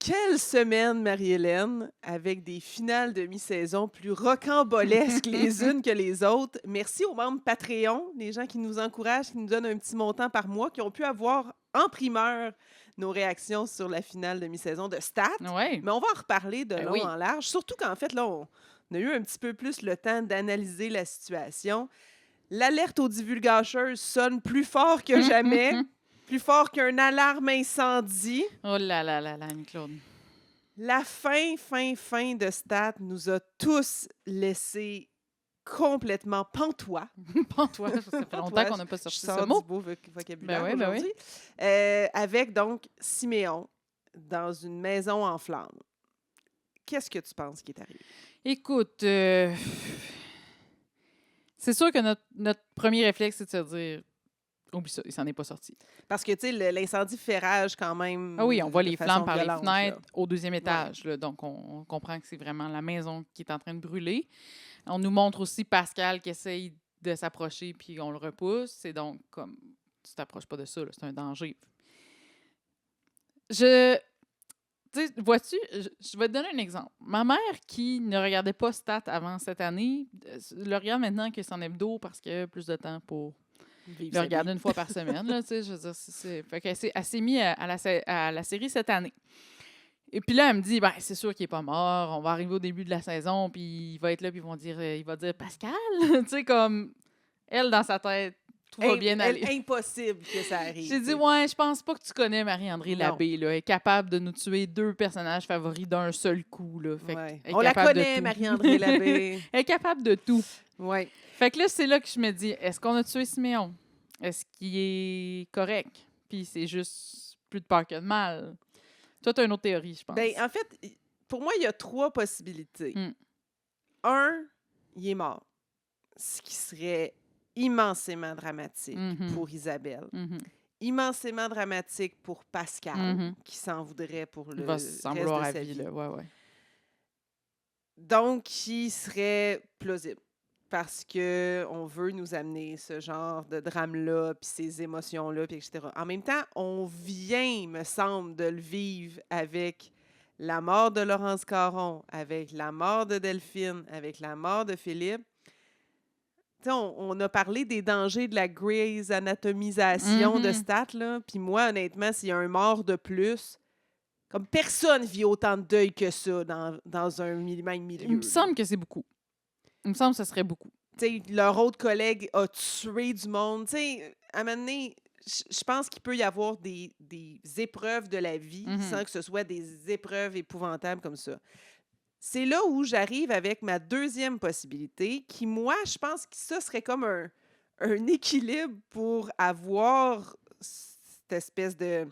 Quelle semaine, Marie-Hélène, avec des finales de mi-saison plus rocambolesques les unes que les autres. Merci aux membres Patreon, les gens qui nous encouragent, qui nous donnent un petit montant par mois, qui ont pu avoir en primeur nos réactions sur la finale de mi-saison de Stats. Ouais. Mais on va en reparler de long oui. en large, surtout qu'en fait, là, on a eu un petit peu plus le temps d'analyser la situation. L'alerte aux divulgateurs sonne plus fort que jamais. Plus fort qu'une alarme incendie. Oh là là là là, Annie-Claude. La fin de Stats nous a tous laissés complètement pantois. Pantois, ça fait longtemps qu'on n'a pas sorti Je ce sors mot. du beau vocabulaire Ben oui. aujourd'hui. Avec donc Siméon dans une maison en flammes. Qu'est-ce que tu penses qui est arrivé? Écoute, c'est sûr que notre premier réflexe, c'est de se dire oublie ça, il s'en est pas sorti. Parce que, tu sais, l'incendie fait rage quand même. Ah oui, on voit de les façon flammes par violente, les fenêtres là. au deuxième étage. Là, donc, on comprend que c'est vraiment la maison qui est en train de brûler. On nous montre aussi Pascal qui essaye de s'approcher, puis on le repousse. C'est donc comme, tu t'approches pas de ça, là, c'est un danger. Tu sais, vois-tu, je vais te donner un exemple. Ma mère, qui ne regardait pas Stats avant cette année, le regarde maintenant que c'est en hebdo parce qu'elle a plus de temps pour le regarder une fois par semaine. Là, je veux dire, fait qu'elle s'est mise à la série cette année. Et puis là, elle me dit, ben, c'est sûr qu'il n'est pas mort, on va arriver au début de la saison, puis il va être là, puis il va dire Pascal. Tu sais, comme elle, dans sa tête, tout va bien aller. Impossible que ça arrive. J'ai dit, ouais, je pense pas que tu connais Marie-André Non. Labbé. Là. Elle est capable de nous tuer 2 personnages favoris d'un seul coup. Là. Fait Ouais. elle est On la capable de connaît, tout. Marie-André Labbé. Elle est capable de tout. Ouais. Fait que là, c'est là que je me dis, est-ce qu'on a tué Siméon? Est-ce qu'il est correct? Puis c'est juste plus de peur que de mal. Toi, tu as une autre théorie, je pense. Ben, en fait, pour moi, il y a 3 possibilités. 1, il est mort. Ce qui serait immensément dramatique pour Isabelle. Immensément dramatique pour Pascal, qui s'en voudrait pour le reste de sa vie. Là. Ouais. Donc, qui serait plausible. Parce qu'on veut nous amener ce genre de drame-là, puis ces émotions-là, puis etc. En même temps, on vient, me semble, de le vivre avec la mort de Laurence Caron, avec la mort de Delphine, avec la mort de Philippe. Tu sais, on a parlé des dangers de la Grey's Anatomisation de Stats, là. Puis moi, honnêtement, s'il y a un mort de plus, comme personne vit autant de deuil que ça dans un même milieu. Il me semble que c'est beaucoup. Il me semble que ce serait beaucoup. T'sais, leur autre collègue a tué du monde. T'sais, à un moment donné, je pense qu'il peut y avoir des épreuves de la vie sans que ce soit des épreuves épouvantables comme ça. C'est là où j'arrive avec ma deuxième possibilité, qui, moi, je pense que ça serait comme un équilibre pour avoir cette espèce de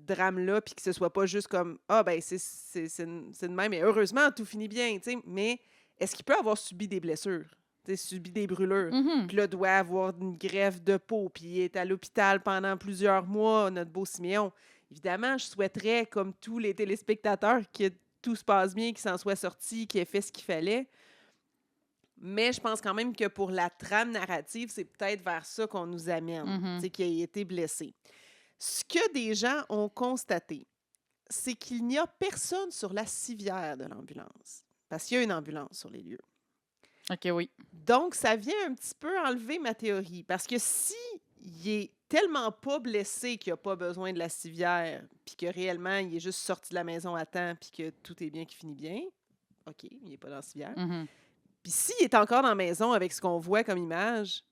drame-là, puis que ce soit pas juste comme « Ah, ben, c'est de même. » Et heureusement, tout finit bien, mais est-ce qu'il peut avoir subi des blessures? Subi des brûlures? Puis là, doit avoir une greffe de peau, puis il est à l'hôpital pendant plusieurs mois, notre beau Siméon. Évidemment, je souhaiterais, comme tous les téléspectateurs, que tout se passe bien, qu'il s'en soit sorti, qu'il ait fait ce qu'il fallait. Mais je pense quand même que pour la trame narrative, c'est peut-être vers ça qu'on nous amène, qu'il ait été blessé. Ce que des gens ont constaté, c'est qu'il n'y a personne sur la civière de l'ambulance. Parce qu'il y a une ambulance sur les lieux. OK, oui. Donc, ça vient un petit peu enlever ma théorie. Parce que si il est tellement pas blessé qu'il n'a pas besoin de la civière, puis que réellement, il est juste sorti de la maison à temps, puis que tout est bien, qui finit bien, OK, il n'est pas dans la civière. Puis s'il est encore dans la maison avec ce qu'on voit comme image,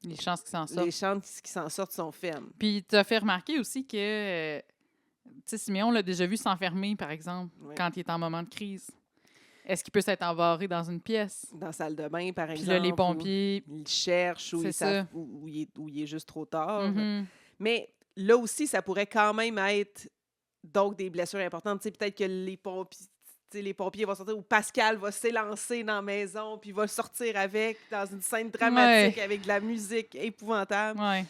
les chances qu'il s'en sortent. Les chances qu'il s'en sortent sont fermes. Puis tu as fait remarquer aussi que, tu sais, Siméon l'a déjà vu s'enfermer, par exemple, quand il est en moment de crise. Est-ce qu'il peut s'être embarré dans une pièce? Dans la salle de bain, par exemple. Puis là, les pompiers... Ils le cherchent ou il est juste trop tard. Mais là aussi, ça pourrait quand même être donc des blessures importantes. Tu sais, peut-être que les pompiers vont sortir ou Pascal va s'élancer dans la maison puis va sortir avec dans une scène dramatique avec de la musique épouvantable. Ouais.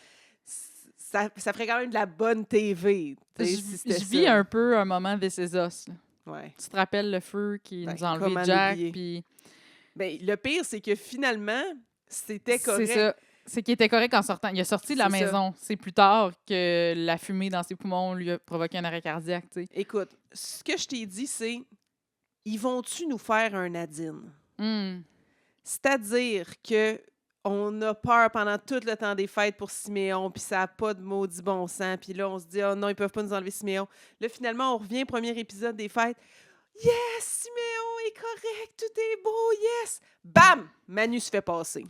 Ça ferait quand même de la bonne TV. Je vis un peu un moment de ses os. Ouais. Tu te rappelles le feu qui nous a enlevé Jack? Puis... Ben, le pire, c'est que finalement, c'était correct. C'est ça. C'est qu'il était correct en sortant. Il a sorti de la C'est ça. maison. C'est plus tard que la fumée dans ses poumons lui a provoqué un arrêt cardiaque, tu sais. Écoute, ce que je t'ai dit, c'est ils vont-tu nous faire un Nadine? C'est-à-dire que on a peur pendant tout le temps des fêtes pour Siméon, puis ça n'a pas de maudit bon sens. Puis là, on se dit, oh non, ils peuvent pas nous enlever Siméon. Là, finalement, on revient, premier épisode des fêtes. Yes, Siméon est correct, tout est beau, yes! Bam! Manu se fait passer.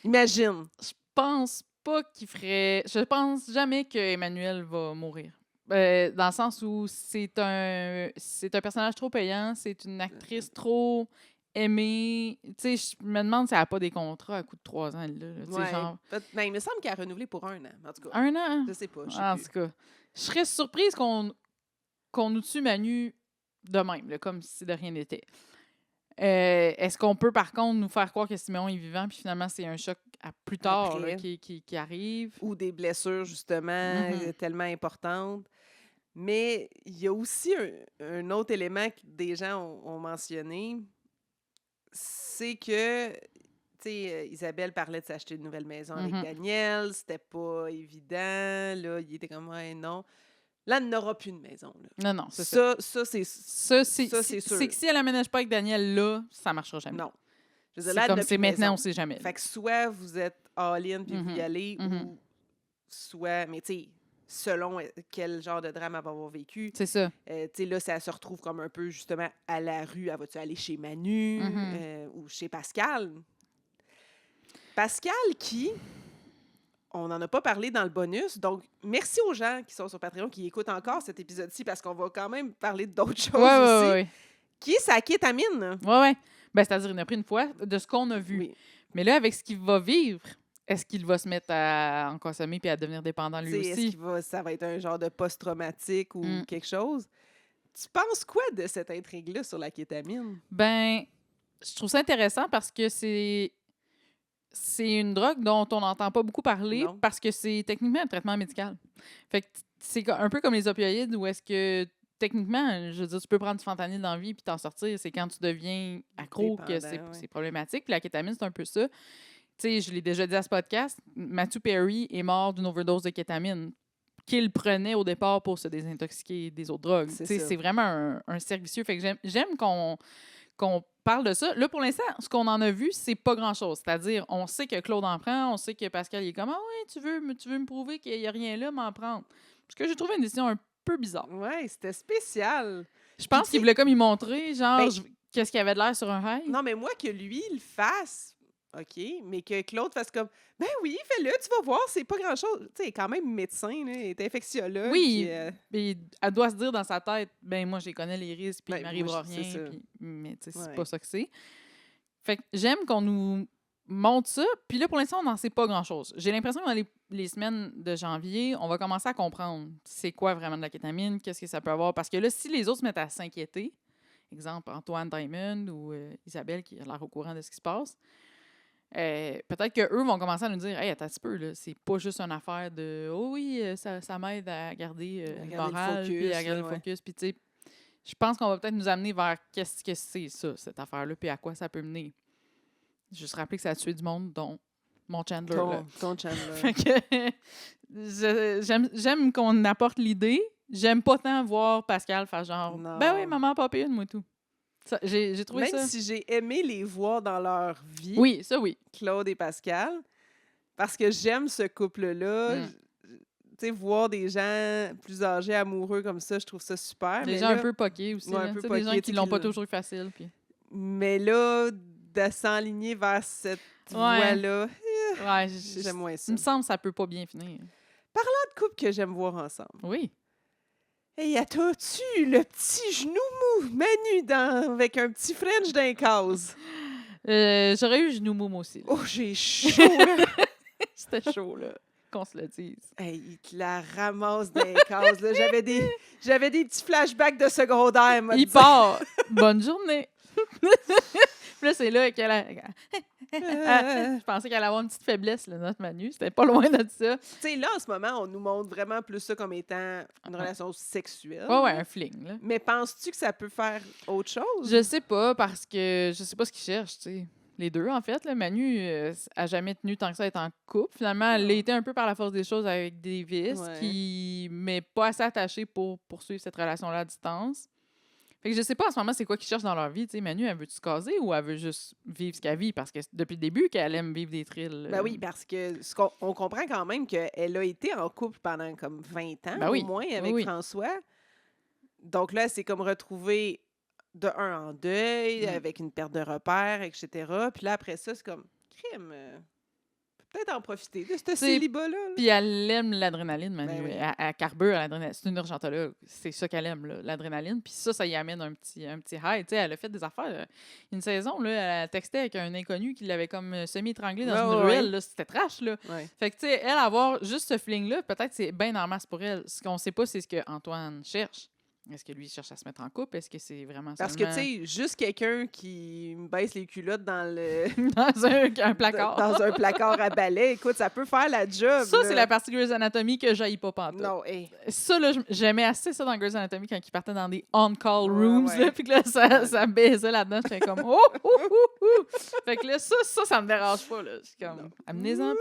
Imagine. Je pense pas qu'il ferait... Je pense jamais que Emmanuel va mourir. Dans le sens où c'est un personnage trop payant, c'est une actrice trop aimée. Tu sais, je me demande si elle n'a pas des contrats à coup de 3 ans. Là, tu sais, Ouais. genre... Ben, il me semble qu'elle a renouvelé pour 1 an, en tout cas. 1 an? Je sais pas, je sais En plus. tout cas, je serais surprise qu'on nous tue Manu de même, là, comme si de rien n'était. Est-ce qu'on peut, par contre, nous faire croire que Siméon est vivant, puis finalement, c'est un choc à plus tard là, Après. qui arrive? Ou des blessures, justement, tellement importantes. Mais il y a aussi un autre élément que des gens ont mentionné, c'est que, tu sais, Isabelle parlait de s'acheter une nouvelle maison avec Daniel, c'était pas évident, là, il était comme, ouais, non. Là, elle n'aura plus de maison, là. Non, c'est ça. Ça, c'est C'est sûr. que si elle aménage pas avec Daniel, là, ça marchera jamais. Non. Je veux dire, C'est là, elle comme n'a c'est plus de maintenant, maison. on sait jamais. Fait que soit vous êtes all-in puis vous y allez, ou soit, mais tu sais, selon quel genre de drame elle va avoir vécu. C'est ça. Tu sais, là, ça se retrouve comme un peu, justement, à la rue. Elle va-tu aller chez Manu ou chez Pascal? Pascal qui, on n'en a pas parlé dans le bonus, donc merci aux gens qui sont sur Patreon, qui écoutent encore cet épisode-ci, parce qu'on va quand même parler d'autres choses aussi. Ouais. Qui est sa kétamine? Ouais. Ben, c'est-à-dire, il en a pris une fois de ce qu'on a vu. Oui. Mais là, avec ce qu'il va vivre, est-ce qu'il va se mettre à en consommer puis à devenir dépendant lui T'sais, aussi? est-ce que ça va être un genre de post-traumatique ou quelque chose? Tu penses quoi de cette intrigue-là sur la kétamine? Ben, je trouve ça intéressant parce que c'est une drogue dont on n'entend pas beaucoup parler Non. parce que c'est techniquement un traitement médical. Fait que c'est un peu comme les opioïdes où est-ce que techniquement, je veux dire, tu peux prendre du fentanyl dans la vie puis t'en sortir. C'est quand tu deviens accro que c'est problématique. Puis la kétamine, c'est un peu ça. Tu sais, je l'ai déjà dit à ce podcast, Matthew Perry est mort d'une overdose de kétamine qu'il prenait au départ pour se désintoxiquer des autres drogues. C'est vraiment un cercle vicieux. Fait que j'aime qu'on parle de ça. Là, pour l'instant, ce qu'on en a vu, c'est pas grand-chose. C'est-à-dire, on sait que Claude en prend, on sait que Pascal il est comme « Ah ouais, tu veux me prouver qu'il n'y a rien là, m'en prendre. » Parce que j'ai trouvé une décision un peu bizarre. Ouais, c'était spécial. Je pense qu'il voulait comme y montrer, genre, Ben, qu'est-ce qu'il avait de l'air sur un high. Non, mais moi, que lui, il le fasse, OK, mais que Claude fasse comme « Ben oui, fais-le, tu vas voir, c'est pas grand-chose. » Tu sais, il est quand même médecin, là, il est infectiologue. Oui, puis, mais elle doit se dire dans sa tête, ben moi, je connais les risques, puis il m'arrivera c'est rien. ça. Puis, mais tu sais, c'est Ouais. pas ça que c'est. Fait que j'aime qu'on nous montre ça. Puis là, pour l'instant, on n'en sait pas grand-chose. J'ai l'impression que dans les semaines de janvier, on va commencer à comprendre c'est quoi vraiment de la kétamine, qu'est-ce que ça peut avoir. Parce que là, si les autres se mettent à s'inquiéter, exemple Antoine Diamond ou Isabelle qui a l'air au courant de ce qui se passe, peut-être qu'eux vont commencer à nous dire « Hey, attends un petit peu, là, c'est pas juste une affaire de « Oh oui, ça m'aide à garder le moral, puis à garder le focus. » Puis tu sais, je pense qu'on va peut-être nous amener vers qu'est-ce que c'est ça, cette affaire-là, puis à quoi ça peut mener. Juste rappeler que ça a tué du monde, dont mon Chandler. Ton Chandler. Fait que j'aime qu'on apporte l'idée. J'aime pas tant voir Pascal faire genre Non. Ben oui, maman, papa, une, moi tout. J'ai trouvé Même ça. si j'ai aimé les voir dans leur vie, Oui, ça oui. Claude et Pascal, parce que j'aime ce couple-là. Tu sais, voir des gens plus âgés, amoureux comme ça, je trouve ça super. Des mais gens là, un peu poqués aussi. ouais, un Là. peu Des gens poqués, qui l'ont pas qui- toujours eu facile. Puis... Mais là, de s'enligner vers cette voie-là, Ouais, j'aime moins ça. il me semble que ça peut pas bien finir. Pas de couple que j'aime voir ensemble. Oui. Hey, as-tu le petit genou mou, Manu, avec un petit French d'un case? J'aurais eu genou moum aussi. Là. Oh, j'ai chaud, là. C'était chaud, là, qu'on se le dise. Hey, il te la ramasse d'un case, là. J'avais des petits flashbacks de secondaire, moi. Il part. Bonne journée. Puis là, c'est là qu'elle a... Je pensais qu'elle allait avoir une petite faiblesse, là, notre Manu. C'était pas loin de ça. Tu sais, là, en ce moment, on nous montre vraiment plus ça comme étant une relation sexuelle. Ouais, un fling, là. Mais penses-tu que ça peut faire autre chose? Je sais pas, parce que je sais pas ce qu'ils cherchent, tu sais. les deux, en fait. Là. Manu a jamais tenu tant que ça à être en couple. Finalement, elle a été un peu par la force des choses avec Davis, qui n'est pas assez attaché pour poursuivre cette relation-là à distance. Fait que je sais pas en ce moment c'est quoi qu'ils cherchent dans leur vie. T'sais, Manu, elle veut-tu se caser ou elle veut juste vivre ce qu'elle vit? Parce que depuis le début qu'elle aime vivre des thrills. Ben oui, parce que on comprend quand même qu'elle a été en couple pendant comme 20 ans au moins avec François. Donc là, c'est comme retrouver de un en deuil, avec une perte de repères, etc. Puis là, après ça, c'est comme crime. Peut-être en profiter de ce célibat-là. Puis elle aime l'adrénaline, Manu. Ben oui. Elle carbure à l'adrénaline. C'est une urgentologue. C'est ça qu'elle aime, l'adrénaline. Puis ça y amène un petit high. T'sais, elle a fait des affaires. Une saison, là, elle textait avec un inconnu qui l'avait comme semi-étranglé dans une ruelle. Là. C'était trash. Là. Ouais. Fait que, tu sais, elle, avoir juste ce feeling-là, peut-être c'est bien en masse pour elle. Ce qu'on sait pas, c'est ce que Antoine cherche. Est-ce que lui cherche à se mettre en couple? Est-ce que c'est vraiment Parce que, tu sais, juste quelqu'un qui me baisse les culottes dans le... dans un placard. Dans un placard à balai, écoute, ça peut faire la job. Ça, c'est la partie Grey's Anatomy que j'haïs pas pantoute. Non, hey. Ça, là, j'aimais assez ça dans Grey's Anatomy quand ils partaient dans des on-call rooms, là, puis que là, ça baisait là-dedans. J'étais comme, oh! Fait que là, ça me dérange pas, là. Je suis comme, amenez-en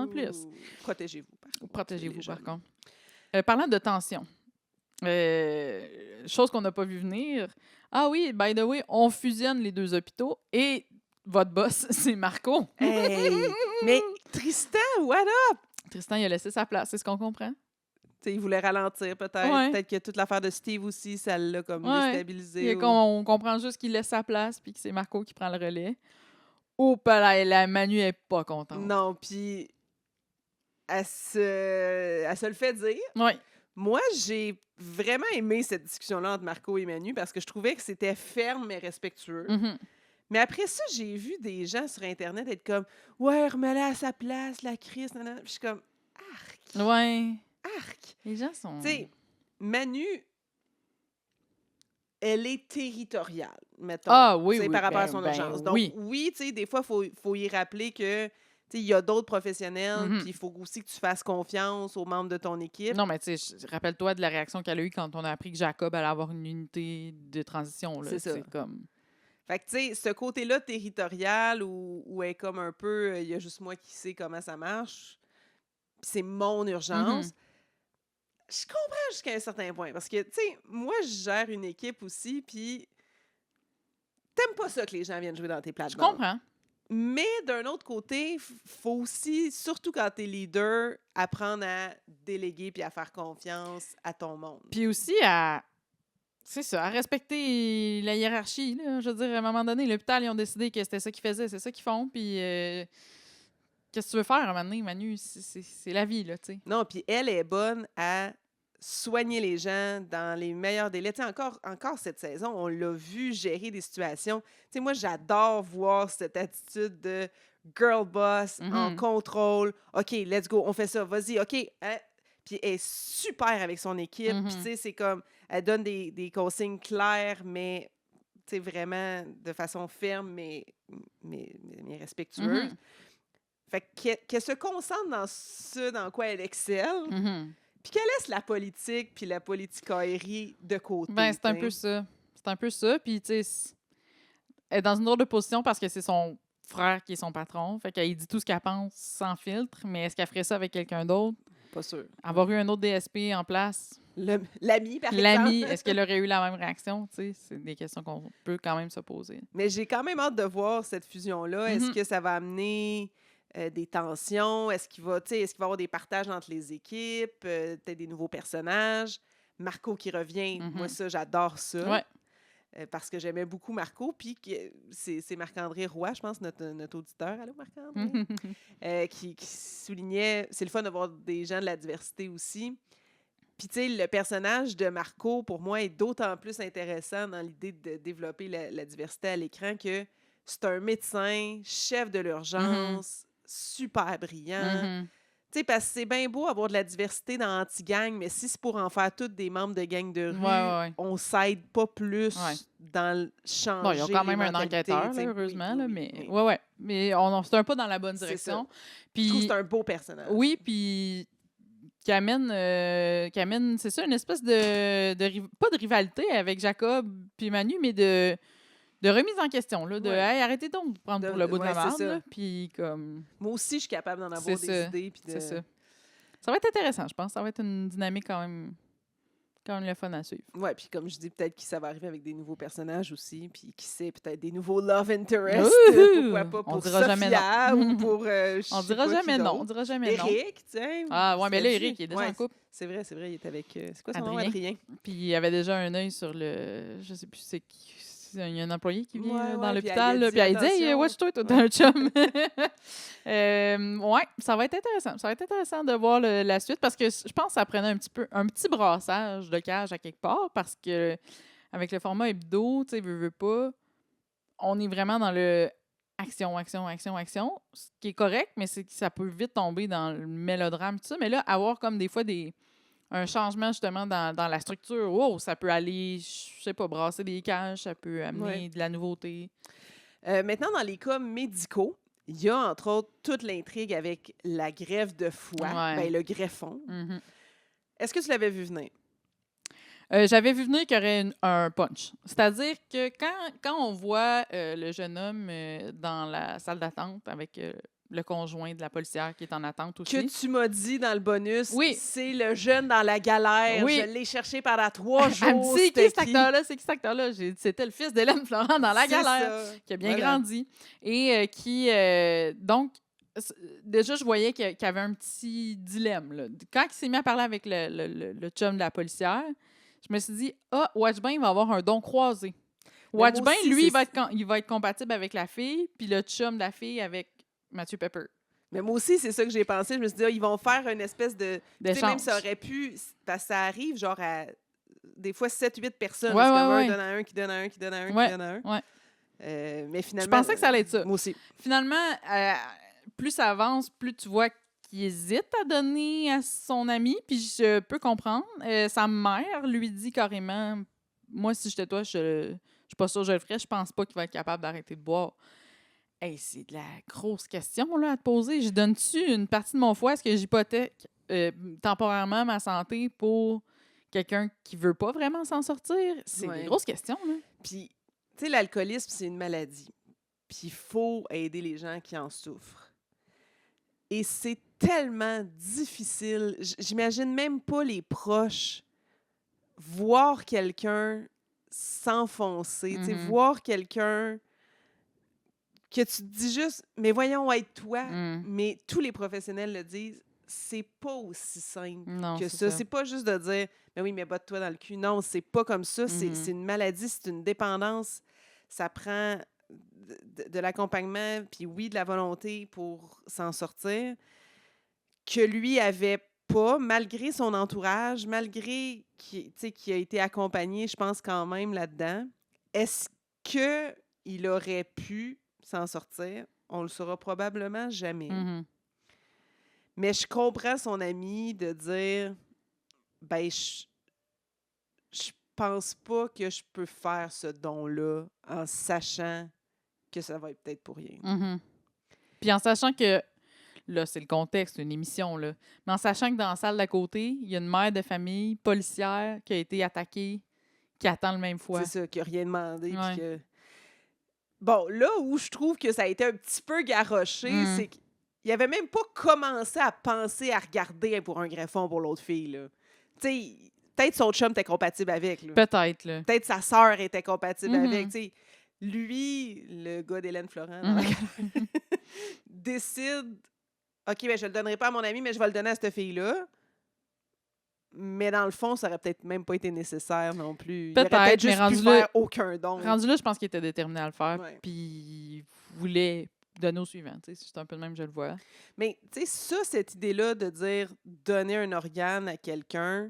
plus. Protégez-vous. Protégez-vous, par contre. Parlant de tension. Chose qu'on n'a pas vu venir. Ah oui, by the way, on fusionne les deux hôpitaux et votre boss, c'est Marco. Hey, mais Tristan, what up? Tristan, il a laissé sa place, c'est ce qu'on comprend. T'sais, il voulait ralentir peut-être. Ouais. Peut-être que toute l'affaire de Steve aussi, ça l'a comme déstabilisé. On comprend juste qu'il laisse sa place puis que c'est Marco qui prend le relais. Oh, la Manu est pas contente. Non, puis elle se le fait dire. Oui. Moi, j'ai vraiment aimé cette discussion-là entre Marco et Manu parce que je trouvais que c'était ferme mais respectueux. Mm-hmm. Mais après ça, j'ai vu des gens sur Internet être comme « Ouais, remets-la à sa place, la crise. » Puis je suis comme « Arc! » Ouais. Arc! Les gens sont... Tu sais, Manu, elle est territoriale, mettons. Ah oui, par rapport à son urgence. Donc, oui, tu sais, des fois, il faut y rappeler que il y a d'autres professionnels, puis il faut aussi que tu fasses confiance aux membres de ton équipe. Non, mais tu sais, rappelle-toi de la réaction qu'elle a eue quand on a appris que Jacob allait avoir une unité de transition. Là. C'est ça. Comme... Fait que, tu sais, ce côté-là territorial où elle est comme un peu, il y a juste moi qui sais comment ça marche, puis c'est mon urgence. Je comprends jusqu'à un certain point, parce que, tu sais, moi, je gère une équipe aussi, puis t'aimes pas ça que les gens viennent jouer dans tes plates-bandes. Je comprends. Mais d'un autre côté, faut aussi, surtout quand t'es leader, apprendre à déléguer puis à faire confiance à ton monde. Puis aussi à respecter la hiérarchie. Là. Je veux dire, à un moment donné, l'hôpital, ils ont décidé que c'était ça qu'ils faisaient, c'est ça qu'ils font. Puis qu'est-ce que tu veux faire à un moment donné, Manu? C'est la vie, là, tu sais. Non, puis elle est bonne à soigner les gens dans les meilleurs délais. Tu sais, encore cette saison, on l'a vu gérer des situations. Tu sais, moi, j'adore voir cette attitude de girl boss, en contrôle. OK, let's go, on fait ça, vas-y, OK. Hein? Puis elle est super avec son équipe. Puis, tu sais, c'est comme, elle donne des consignes claires, mais, tu sais, vraiment de façon ferme, mais respectueuse. Fait qu'elle se concentre dans ce dans quoi elle excelle. Puis qu'elle laisse la politique puis la politicaillerie de côté. Ben, c'est un peu ça. C'est un peu ça. Puis, tu sais, elle est dans une drôle de position parce que c'est son frère qui est son patron. Fait qu'elle dit tout ce qu'elle pense sans filtre. Mais est-ce qu'elle ferait ça avec quelqu'un d'autre? Pas sûr. Avoir eu un autre DSP en place. L'ami, par exemple. L'ami, est-ce qu'elle aurait eu la même réaction? Tu sais, c'est des questions qu'on peut quand même se poser. Mais j'ai quand même hâte de voir cette fusion-là. Est-ce que ça va amener des tensions? Est-ce qu'il va y avoir des partages entre les équipes? Peut-être des nouveaux personnages? Marco qui revient. Moi, ça, j'adore ça. Ouais. Parce que j'aimais beaucoup Marco. Puis c'est Marc-André Roy, je pense, notre auditeur. Allô, Marc-André? Qui soulignait, c'est le fun de voir des gens de la diversité aussi. Puis, tu sais, le personnage de Marco, pour moi, est d'autant plus intéressant dans l'idée de développer la diversité à l'écran que c'est un médecin, chef de l'urgence, super brillant. Tu sais, parce que c'est bien beau avoir de la diversité dans Anti-Gang, mais si c'est pour en faire toutes des membres de gang de rue, on s'aide pas plus dans le changer. Bon, ils ont quand même un enquêteur, là, heureusement, là, mais mais c'est un pas dans la bonne direction. Puis, je trouve que c'est un beau personnage. Oui, puis qui amène c'est ça, une espèce de pas de rivalité avec Jacob puis Manu, mais de de remise en question, là, de Ouais. hey, arrêtez donc de vous prendre pour le bout de la Ouais, c'est marde, ça. là, puis comme Moi aussi, je suis capable d'en c'est avoir des ça, idées. Puis c'est ça. Ça va être intéressant, je pense. Ça va être une dynamique quand même le fun à suivre. Ouais, puis comme je dis, peut-être que ça va arriver avec des nouveaux personnages aussi, puis qui sait, peut-être des nouveaux love interest, pourquoi pas On pour dira jamais Sophia non. ou pour On dira jamais non. On dira jamais non. Eric, tiens. Ah, ouais, mais là, serais-tu? Eric, il est déjà Ouais, en couple. c'est vrai, il est avec... c'est quoi son nom? Adrien. Adrien. Puis il avait déjà un œil sur le. Je sais plus c'est qui. Il y a un employé qui vient Ouais, dans ouais, l'hôpital, puis puis elle dit Hey, attention. watch-toi, toi, t'as un chum. Ouais, ça va être intéressant. Ça va être intéressant de voir la suite parce que je pense que ça prenait un petit brassage de cage à quelque part parce que avec le format hebdo, tu sais, veux pas, on est vraiment dans le action, ce qui est correct, mais c'est que ça peut vite tomber dans le mélodrame, tout ça. Mais là, avoir comme des fois un changement justement dans la structure, wow, ça peut aller, je sais pas, brasser des cages, ça peut amener de la nouveauté. Maintenant, dans les cas médicaux, il y a entre autres toute l'intrigue avec la greffe de foie, Ouais. le greffon. Mm-hmm. Est-ce que tu l'avais vu venir? J'avais vu venir qu'il y aurait un punch. C'est-à-dire que quand on voit le jeune homme dans la salle d'attente avec le conjoint de la policière qui est en attente aussi. Que tu m'as dit dans le bonus, Oui. c'est le jeune dans la galère. Oui. Je l'ai cherché pendant 3 jours. Elle me dit, c'est qui cet acteur-là? C'est qui cet acteur-là? J'ai dit, c'était le fils d'Hélène Florent dans la galère, qui a bien grandi. Et qui, donc, déjà, je voyais qu'il y avait un petit dilemme. Là. Quand il s'est mis à parler avec le chum de la policière, je me suis dit, Watchbane va avoir un don croisé. Watchbane, lui, il va être compatible avec la fille, puis le chum de la fille avec Mathieu Pepper. Mais moi aussi, c'est ça que j'ai pensé. Je me suis dit, ils vont faire une espèce de... Tu sais, même ça aurait pu... Parce que ça arrive genre à des fois 7-8 personnes. Ouais, parce ouais, un donne à un, qui donne à un, qui donne à un, qui donne à un. Ouais. Mais finalement... Je pensais que ça allait être ça. Moi aussi. Finalement, plus ça avance, plus tu vois qu'il hésite à donner à son ami, puis je peux comprendre. Sa mère lui dit carrément, moi, si j'étais toi, je suis pas sûre que je le ferais, je pense pas qu'il va être capable d'arrêter de boire. Hey, c'est de la grosse question là, à te poser. Je donne-tu une partie de mon foie? Est-ce que j'hypothèque temporairement ma santé pour quelqu'un qui veut pas vraiment s'en sortir? C'est des grosses questions. Là. Puis, tu sais, l'alcoolisme, c'est une maladie. Puis, il faut aider les gens qui en souffrent. Et c'est tellement difficile. J'imagine même pas les proches voir quelqu'un s'enfoncer, tu sais, voir quelqu'un que tu te dis juste, mais voyons, aide-toi. Mais tous les professionnels le disent, c'est pas aussi simple que ça. C'est pas juste de dire, mais oui, mais botte-toi dans le cul. Non, c'est pas comme ça. C'est une maladie, c'est une dépendance. Ça prend de l'accompagnement, puis oui, de la volonté pour s'en sortir, que lui avait pas, malgré son entourage, malgré qu'il a été accompagné, je pense, quand même là-dedans. Est-ce qu'il aurait pu s'en sortir? On le saura probablement jamais. Mais je comprends son ami de dire, ben, je pense pas que je peux faire ce don-là en sachant que ça va être peut-être pour rien. Puis en sachant que, là, c'est le contexte, une émission, là, mais en sachant que dans la salle d'à côté, il y a une mère de famille policière qui a été attaquée, qui attend le même foie. C'est ça, qui n'a rien demandé. Bon, là où je trouve que ça a été un petit peu garoché, c'est qu'il avait même pas commencé à penser à regarder pour un greffon pour l'autre fille. Là. Tu sais, peut-être son chum était compatible avec. Là. Peut-être. Là. Peut-être sa sœur était compatible avec. Tu sais, lui, le gars d'Hélène Florent, décide, OK, ben, je le donnerai pas à mon ami, mais je vais le donner à cette fille-là. Mais dans le fond, ça aurait peut-être même pas été nécessaire non plus. Peut-être, il aurait peut-être juste pu faire aucun don. Rendu là, je pense qu'il était déterminé à le faire. Puis il voulait donner au suivant. C'est un peu de même, je le vois. Mais tu sais, ça, cette idée-là de dire donner un organe à quelqu'un,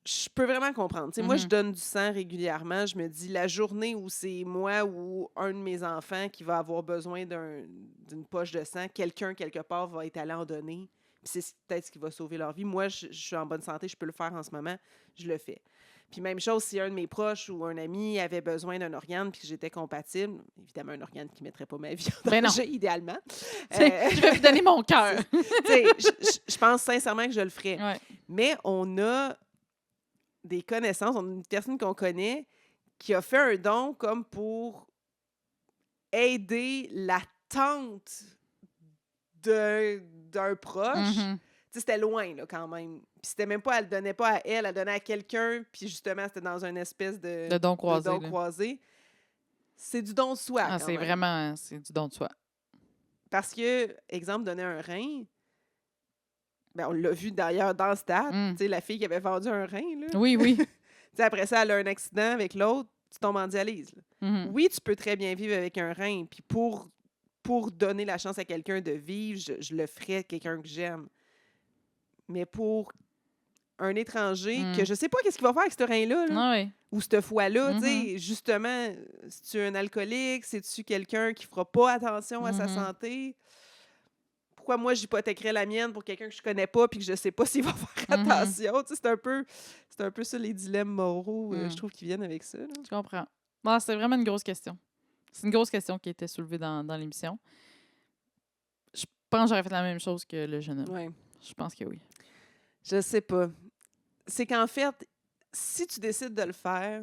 je peux vraiment comprendre. Moi, je donne du sang régulièrement. Je me dis, la journée où c'est moi ou un de mes enfants qui va avoir besoin d'une poche de sang, quelqu'un, quelque part, va être allé en donner. Puis c'est peut-être ce qui va sauver leur vie. Moi, je suis en bonne santé, je peux le faire en ce moment, je le fais. Puis même chose, si un de mes proches ou un ami avait besoin d'un organe puis que j'étais compatible, évidemment, un organe qui ne mettrait pas ma vie en danger, idéalement. Je vais vous donner mon cœur. Je pense sincèrement que je le ferais. Ouais. Mais on a des connaissances, on a une personne qu'on connaît qui a fait un don comme pour aider la tante d'un proche. Mhm. Tu sais, c'était loin, là, quand même. Puis c'était même pas, elle le donnait pas à elle donnait à quelqu'un, puis justement, c'était dans une espèce De don croisé. don là. croisé. C'est du don de soi, Ah, quand c'est même. vraiment, c'est du don de soi. Parce que, exemple, donner un rein, ben, on l'a vu d'ailleurs dans Stat, Mm. tu sais, la fille qui avait vendu un rein, là. Oui, oui. Tu sais, après ça, elle a un accident avec l'autre, tu tombes en dialyse, là. Mhm. Oui, tu peux très bien vivre avec un rein, puis pour donner la chance à quelqu'un de vivre, je le ferais quelqu'un que j'aime. Mais pour un étranger que je sais pas qu'est-ce qu'il va faire avec ce rein-là, là, Ah oui. ou ce foie-là, tu Mhm. sais, justement, si tu es un alcoolique, si tu quelqu'un qui fera pas attention à sa Mhm. santé, pourquoi moi j'hypothéquerais la mienne pour quelqu'un que je connais pas puis que je sais pas s'il va faire Mhm. attention? Tu sais, c'est un peu ça les dilemmes moraux, Mm. je trouve, qui viennent avec ça. Là. Je comprends. Bon, c'est vraiment une grosse question. C'est une grosse question qui a été soulevée dans l'émission. Je pense que j'aurais fait la même chose que le jeune homme. Ouais. Je pense que oui. Je sais pas. C'est qu'en fait, si tu décides de le faire,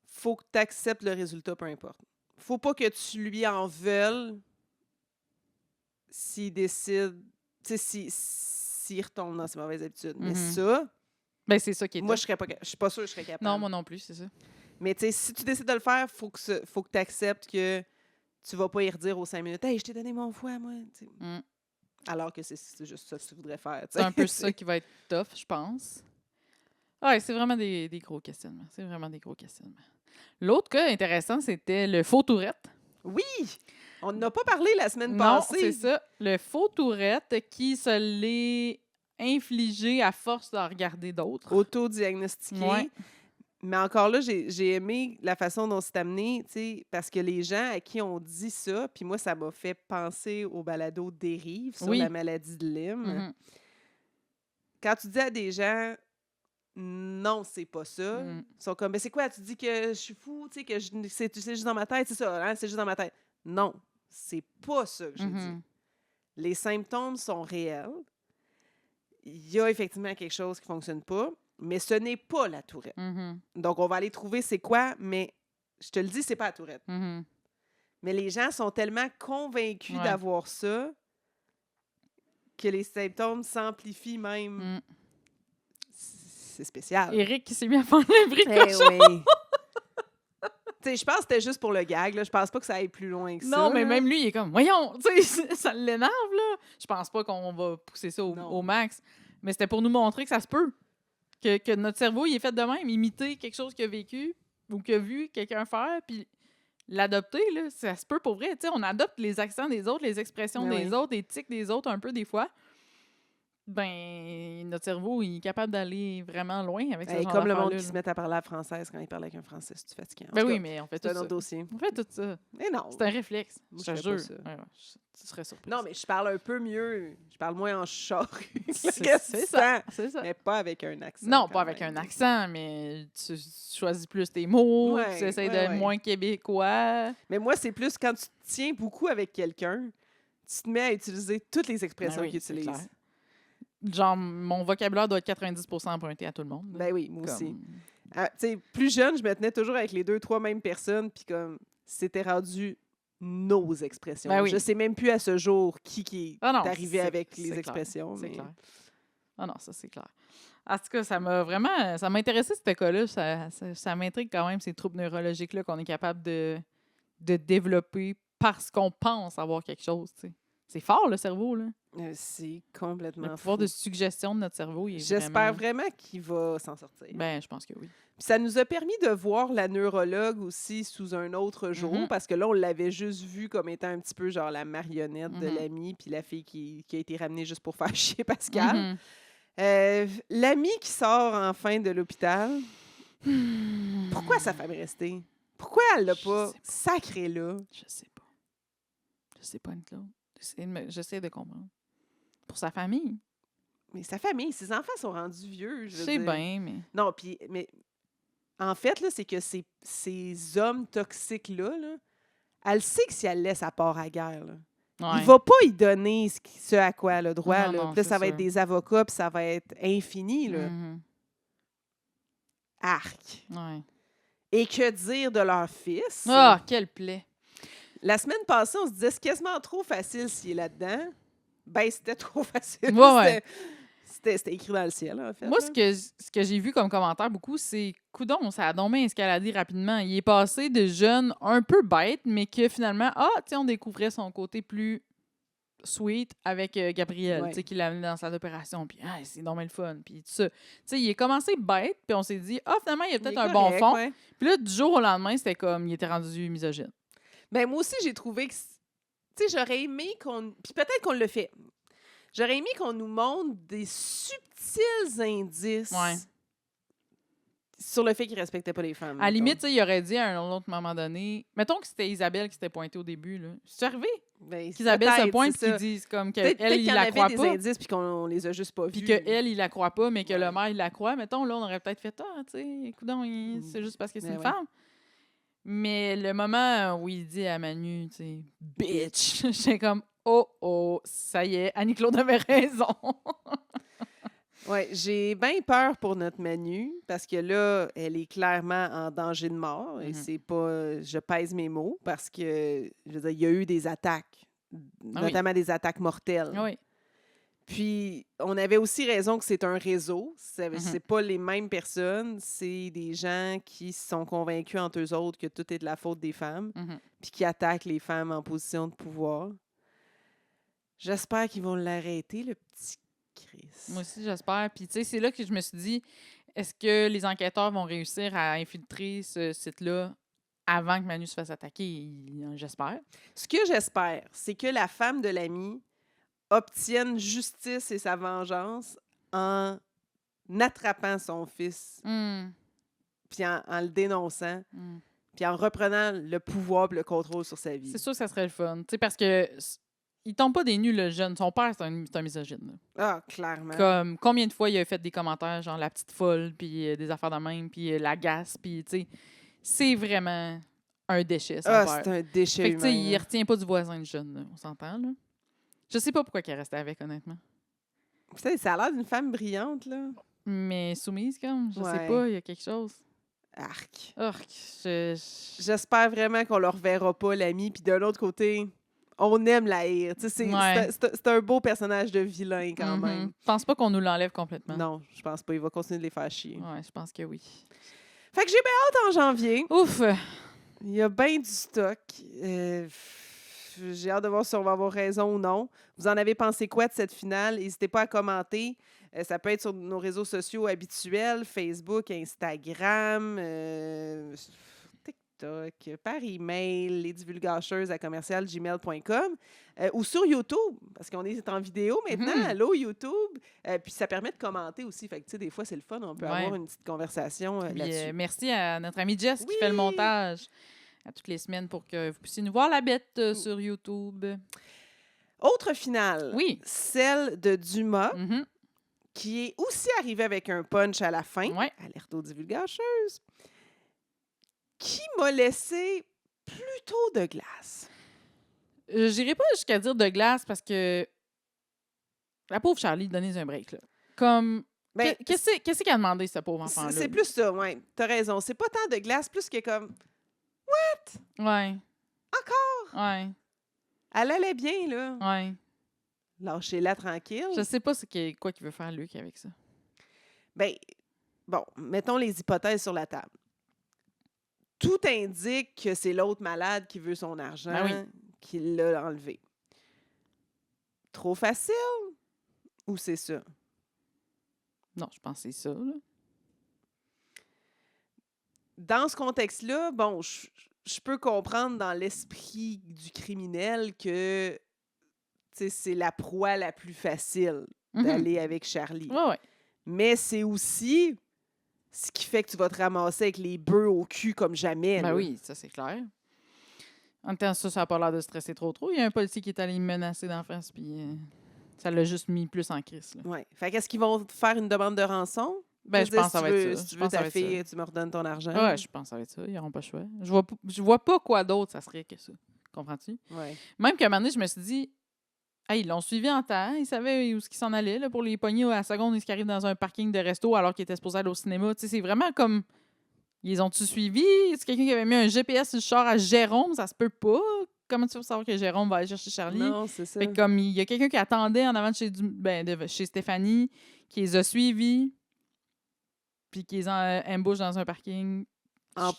faut que tu acceptes le résultat, peu importe. Faut pas que tu lui en veuilles s'il décide, tu sais, s'il retombe dans ses mauvaises habitudes. Mais Mhm. ça, Ben, c'est ça qui est moi, top. je suis pas sûre que je serais capable. Non, moi non plus, c'est ça. Mais tu sais, si tu décides de le faire, faut que tu acceptes que tu vas pas y redire aux 5 minutes « Hey, je t'ai donné mon foie, moi! » Mm. Alors que c'est juste ça que tu voudrais faire. C'est un peu ça qui va être tough, je pense. Ouais, c'est vraiment des gros questionnements. C'est vraiment des gros questionnements. L'autre cas intéressant, c'était le faux Tourette. Oui! On n'en a pas parlé la semaine Non, passée. c'est ça. Le faux Tourette qui se l'est infligé à force de regarder d'autres. Autodiagnostiqué. Ouais. Mais encore là, j'ai aimé la façon dont c'est amené, tu sais, parce que les gens à qui on dit ça, puis moi, ça m'a fait penser au balado Dérive sur Oui. la maladie de Lyme. Mhm. Quand tu dis à des gens non, c'est pas ça, Mhm. ils sont comme, mais c'est quoi, tu dis que je suis fou, tu sais, que c'est juste dans ma tête, c'est ça, hein, c'est juste dans ma tête. Non, c'est pas ça que j'ai dit. Mhm. Les symptômes sont réels. Il y a effectivement quelque chose qui fonctionne pas, mais ce n'est pas la Tourette. Mhm. Donc, on va aller trouver c'est quoi, mais je te le dis, c'est pas la Tourette. Mhm. Mais les gens sont tellement convaincus Ouais. d'avoir ça que les symptômes s'amplifient même. Mm. C'est spécial. Éric qui s'est mis à faire le bruit de Eh cochon. oui. Tu sais, je pense que c'était juste pour le gag. Là. Je pense pas que ça aille plus loin que ça. Non, mais là. même lui, il est comme, voyons, tu sais, ça l'énerve, là. Je pense pas qu'on va pousser ça Non. au max. Mais c'était pour nous montrer que ça se peut. Que notre cerveau, il est fait de même. Imiter quelque chose qu'il a vécu ou qu'il a vu quelqu'un faire, puis l'adopter, là, ça se peut pour vrai. Tu sais, on adopte les accents des autres, les expressions Mais des oui. autres, les tics des autres un peu des fois. Ben, notre cerveau, il est capable d'aller vraiment loin avec ce Hey, genre comme le monde d'affaires-là, qui se là. met à parler à la française quand il parle avec un français, c'est fatiguant. En Ben tout oui, cas, mais on fait c'est tout un ça. autre dossier. On fait tout ça. Mais non. C'est un réflexe. Moi, Je te je ferais pas jure. ça. Ouais, tu serais surprise. Non, mais je parle un peu mieux. Je parle moins en charrue. c'est ça. C'est ça. Mais pas avec un accent. Non, quand pas avec même. un accent, mais tu choisis plus tes mots, Ouais, tu essaies ouais, d'être ouais. moins québécois. Mais moi, c'est plus quand tu te tiens beaucoup avec quelqu'un, tu te mets à utiliser toutes les expressions Ben oui, qu'il c'est utilise. clair. Genre, mon vocabulaire doit être 90% emprunté à tout le monde. là. Ben oui, moi Comme- aussi. Tu sais, plus jeune, je me tenais toujours avec les 2-3 mêmes personnes, puis comme c'était rendu nos expressions. Ben oui. Je sais même plus à ce jour qui est Ah non, arrivé c'est- avec c'est les clair, expressions. C'est mais- clair. Ah non, ça, c'est clair. En tout cas, ça m'a intéressé, ce cas-là. Ça m'intrigue quand même, ces troubles neurologiques-là qu'on est capable de développer parce qu'on pense avoir quelque chose, tu sais. C'est fort, le cerveau, là. C'est complètement Le pouvoir fou. de suggestion de notre cerveau, il est J'espère vraiment... vraiment qu'il va s'en sortir. Ben, je pense que oui. Puis ça nous a permis de voir la neurologue aussi sous un autre jour, Mhm. parce que là, on l'avait juste vu comme étant un petit peu genre la marionnette de Mhm. l'ami, puis la fille qui a été ramenée juste pour faire chier Pascal. Mhm. L'ami qui sort enfin de l'hôpital, Hmm. pourquoi sa femme est restée? Pourquoi elle l'a Je pas sais pas. sacré là? Je sais pas. Je sais pas, Claude. J'essaie de comprendre. Pour sa famille. Mais sa famille, ses enfants sont rendus vieux. Je veux sais dire. bien, mais... Non, puis, mais en fait, là, c'est que ces hommes toxiques-là, là, elle sait que si elle laisse, à part à la guerre, là, Ouais. il va pas y donner ce à quoi elle a droit. Non, Là. non, Puis là, c'est ça va sûr. être des avocats, puis ça va être infini. Là. Mhm. Arc. Ouais. Et que dire de leur fils? Ah, quelle plaie. La semaine passée, on se disait, c'est quasiment trop facile s'il est là-dedans. Ben, c'était trop facile. Ouais. C'était écrit dans le ciel, en fait. Moi, là. ce que j'ai vu comme commentaire beaucoup, c'est coudon, ça a donc bien escaladé rapidement. Il est passé de jeune un peu bête, mais que finalement, on découvrait son côté plus sweet avec Gabriel, Ouais. qui l'a amené dans sa opération. Puis, c'est donc bien le fun. Puis tout ça. Il est commencé bête, puis on s'est dit, finalement, il y a Il peut-être est un bon correct, fond. ouais. Puis là, du jour au lendemain, c'était comme, il était rendu misogyne. Ben, moi aussi, j'ai trouvé que. Tu sais, j'aurais aimé qu'on. Puis peut-être qu'on le fait. J'aurais aimé qu'on nous montre des subtils indices Ouais. sur le fait qu'il respectait pas les femmes. À la mettons. limite, il aurait dit à un autre moment donné, mettons que c'était Isabelle qui s'était pointée au début. Là. C'est arrivé Ben, qu'Isabelle se peut-être, pointe c'est et ça. qu'ils disent comme Peut-être qu'elle, qu'il il y en la avait croit des pas. indices puis qu'on les a juste pas vus. Puis qu'elle, il la croit pas, mais que Ouais. le maire, il la croit. Mettons, là, on aurait peut-être fait, tu sais, coudonc, c'est juste parce que c'est Ben une ouais. femme. Mais le moment où il dit à Manu, tu sais, bitch, j'étais comme, ça y est, Annie-Claude avait raison. Ouais, j'ai bien peur pour notre Manu parce que là, elle est clairement en danger de mort et Mhm. c'est pas, je pèse mes mots parce que, je veux dire, il y a eu des attaques, notamment des attaques mortelles. Oui. Puis, on avait aussi raison que c'est un réseau. C'est Mhm. pas les mêmes personnes. C'est des gens qui sont convaincus entre eux autres que tout est de la faute des femmes Mhm. puis qui attaquent les femmes en position de pouvoir. J'espère qu'ils vont l'arrêter, le petit Chris. Moi aussi, j'espère. Puis, tu sais, c'est là que je me suis dit, est-ce que les enquêteurs vont réussir à infiltrer ce site-là avant que Manu se fasse attaquer? J'espère. Ce que j'espère, c'est que la femme de l'ami obtienne justice et sa vengeance en attrapant son fils, puis en le dénonçant, puis en reprenant le pouvoir et le contrôle sur sa vie. C'est sûr que ça serait le fun. Tu sais, parce que il tombe pas des nues, le jeune. Son père, c'est un misogyne. Là. Ah, clairement. Comme, combien de fois il a fait des commentaires, genre la petite folle, puis des affaires de même, puis la gasse, puis tu sais, c'est vraiment un déchet, son Ah, père. c'est un déchet Fait que, tu sais, humain. il retient pas du voisin le jeune, là, on s'entend, là. Je sais pas pourquoi il est resté avec, honnêtement. Putain, ça a l'air d'une femme brillante, là. Mais soumise, comme, je sais Ouais. pas, il y a quelque chose. Arc. Urk, J'espère vraiment qu'on le reverra pas, l'ami. Puis d'un autre côté, on aime la haïr. Tu sais, Ouais. c'est un beau personnage de vilain, quand même. Je pense pas qu'on nous l'enlève complètement. Non, je pense pas. Il va continuer de les faire chier. Ouais, je pense que oui. Fait que j'ai bien hâte en janvier. Ouf! Il y a bien du stock. J'ai hâte de voir si on va avoir raison ou non. Vous en avez pensé quoi de cette finale? N'hésitez pas à commenter. Ça peut être sur nos réseaux sociaux habituels, Facebook, Instagram, TikTok, par email, lesdivulgacheuses@commercialgmail.com ou sur YouTube, parce qu'on est en vidéo maintenant. Allô, YouTube. Puis ça permet de commenter aussi. Fait que, tu sais, des fois, c'est le fun. On peut avoir une petite conversation là-dessus. Merci à notre ami Jess qui fait le montage à toutes les semaines pour que vous puissiez nous voir la bête sur YouTube. Autre finale. Oui. Celle de Dumas, qui est aussi arrivée avec un punch à la fin. Ouais. Alerte aux divulgacheuses. Qui m'a laissé plutôt de glace. J'irai pas jusqu'à dire de glace parce que la pauvre Charlie, donnez un break. Là. Comme, qu'est-ce qu'elle a demandé, ce pauvre enfant-là? C'est plus ça, ouais. T'as raison. C'est pas tant de glace, plus que comme... What? Ouais. Encore? Ouais. Elle allait bien, là. Ouais. Lâchez-la tranquille. Je sais pas quoi qu'il veut faire, Luc, avec ça. Ben, bon, mettons les hypothèses sur la table. Tout indique que c'est l'autre malade qui veut son argent, qui l'a enlevé. Trop facile? Ou c'est ça? Non, je pense que c'est ça. Là. Dans ce contexte-là, bon, je peux comprendre dans l'esprit du criminel que c'est la proie la plus facile d'aller avec Charlie. Ouais. Mais c'est aussi ce qui fait que tu vas te ramasser avec les bœufs au cul comme jamais. Ben oui, ça c'est clair. En même temps, ça n'a pas l'air de stresser trop. Il y a un policier qui est allé me menacer d'en face, puis ça l'a juste mis plus en crise. Oui. Fait qu'est-ce qu'ils vont faire une demande de rançon? Ben, je pense que ça va être ça. Si tu veux ta fille, tu me redonnes ton argent. Ouais, je pense que ça va être ça. Ils n'auront pas le choix. Je vois pas quoi d'autre ça serait que ça. Comprends-tu? Ouais. Même qu'à un moment donné, je me suis dit, ils l'ont suivi en temps. Ils savaient où ils s'en allaient là, pour les pogner à la seconde. Ils arrivent dans un parking de resto alors qu'ils étaient supposés aller au cinéma. Tu sais, c'est vraiment comme Ils ont-tu suivi? C'est quelqu'un qui avait mis un GPS sur le char à Jérôme? Ça se peut pas. Comment tu veux savoir que Jérôme va aller chercher Charlie? Non, c'est ça. Fait que comme il y a quelqu'un qui attendait en avant de chez Stéphanie, qui les a suivis, puis qui les a embauché dans un parking.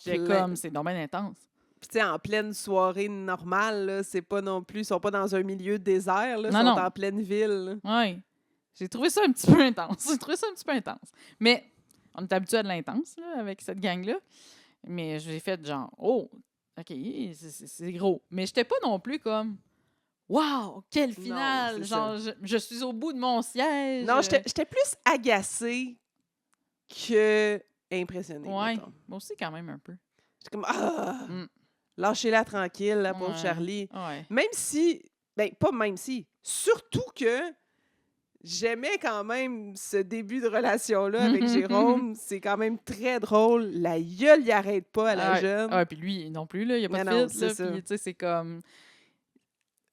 J'étais comme, c'est dommage intense. Puis tu sais, en pleine soirée normale, là, c'est pas non plus... Ils sont pas dans un milieu désert, là, ils sont en pleine ville. Oui. J'ai trouvé ça un petit peu intense. Mais on est habitué à de l'intense, là, avec cette gang-là. Mais j'ai fait genre, oh, OK, c'est gros. Mais j'étais pas non plus comme, wow, quel final! Non, genre, je suis au bout de mon siège. Non, j'étais plus agacée que impressionnée. Ouais, mettons. moi aussi, quand même, un peu. J'étais comme, lâchez-la tranquille, la pauvre Charlie. Ouais. Même si, surtout que j'aimais quand même ce début de relation-là avec Jérôme. C'est quand même très drôle. La gueule, il arrête pas à la jeune. Ah, puis lui non plus, là, il n'y a pas de fit. Puis, tu sais, c'est comme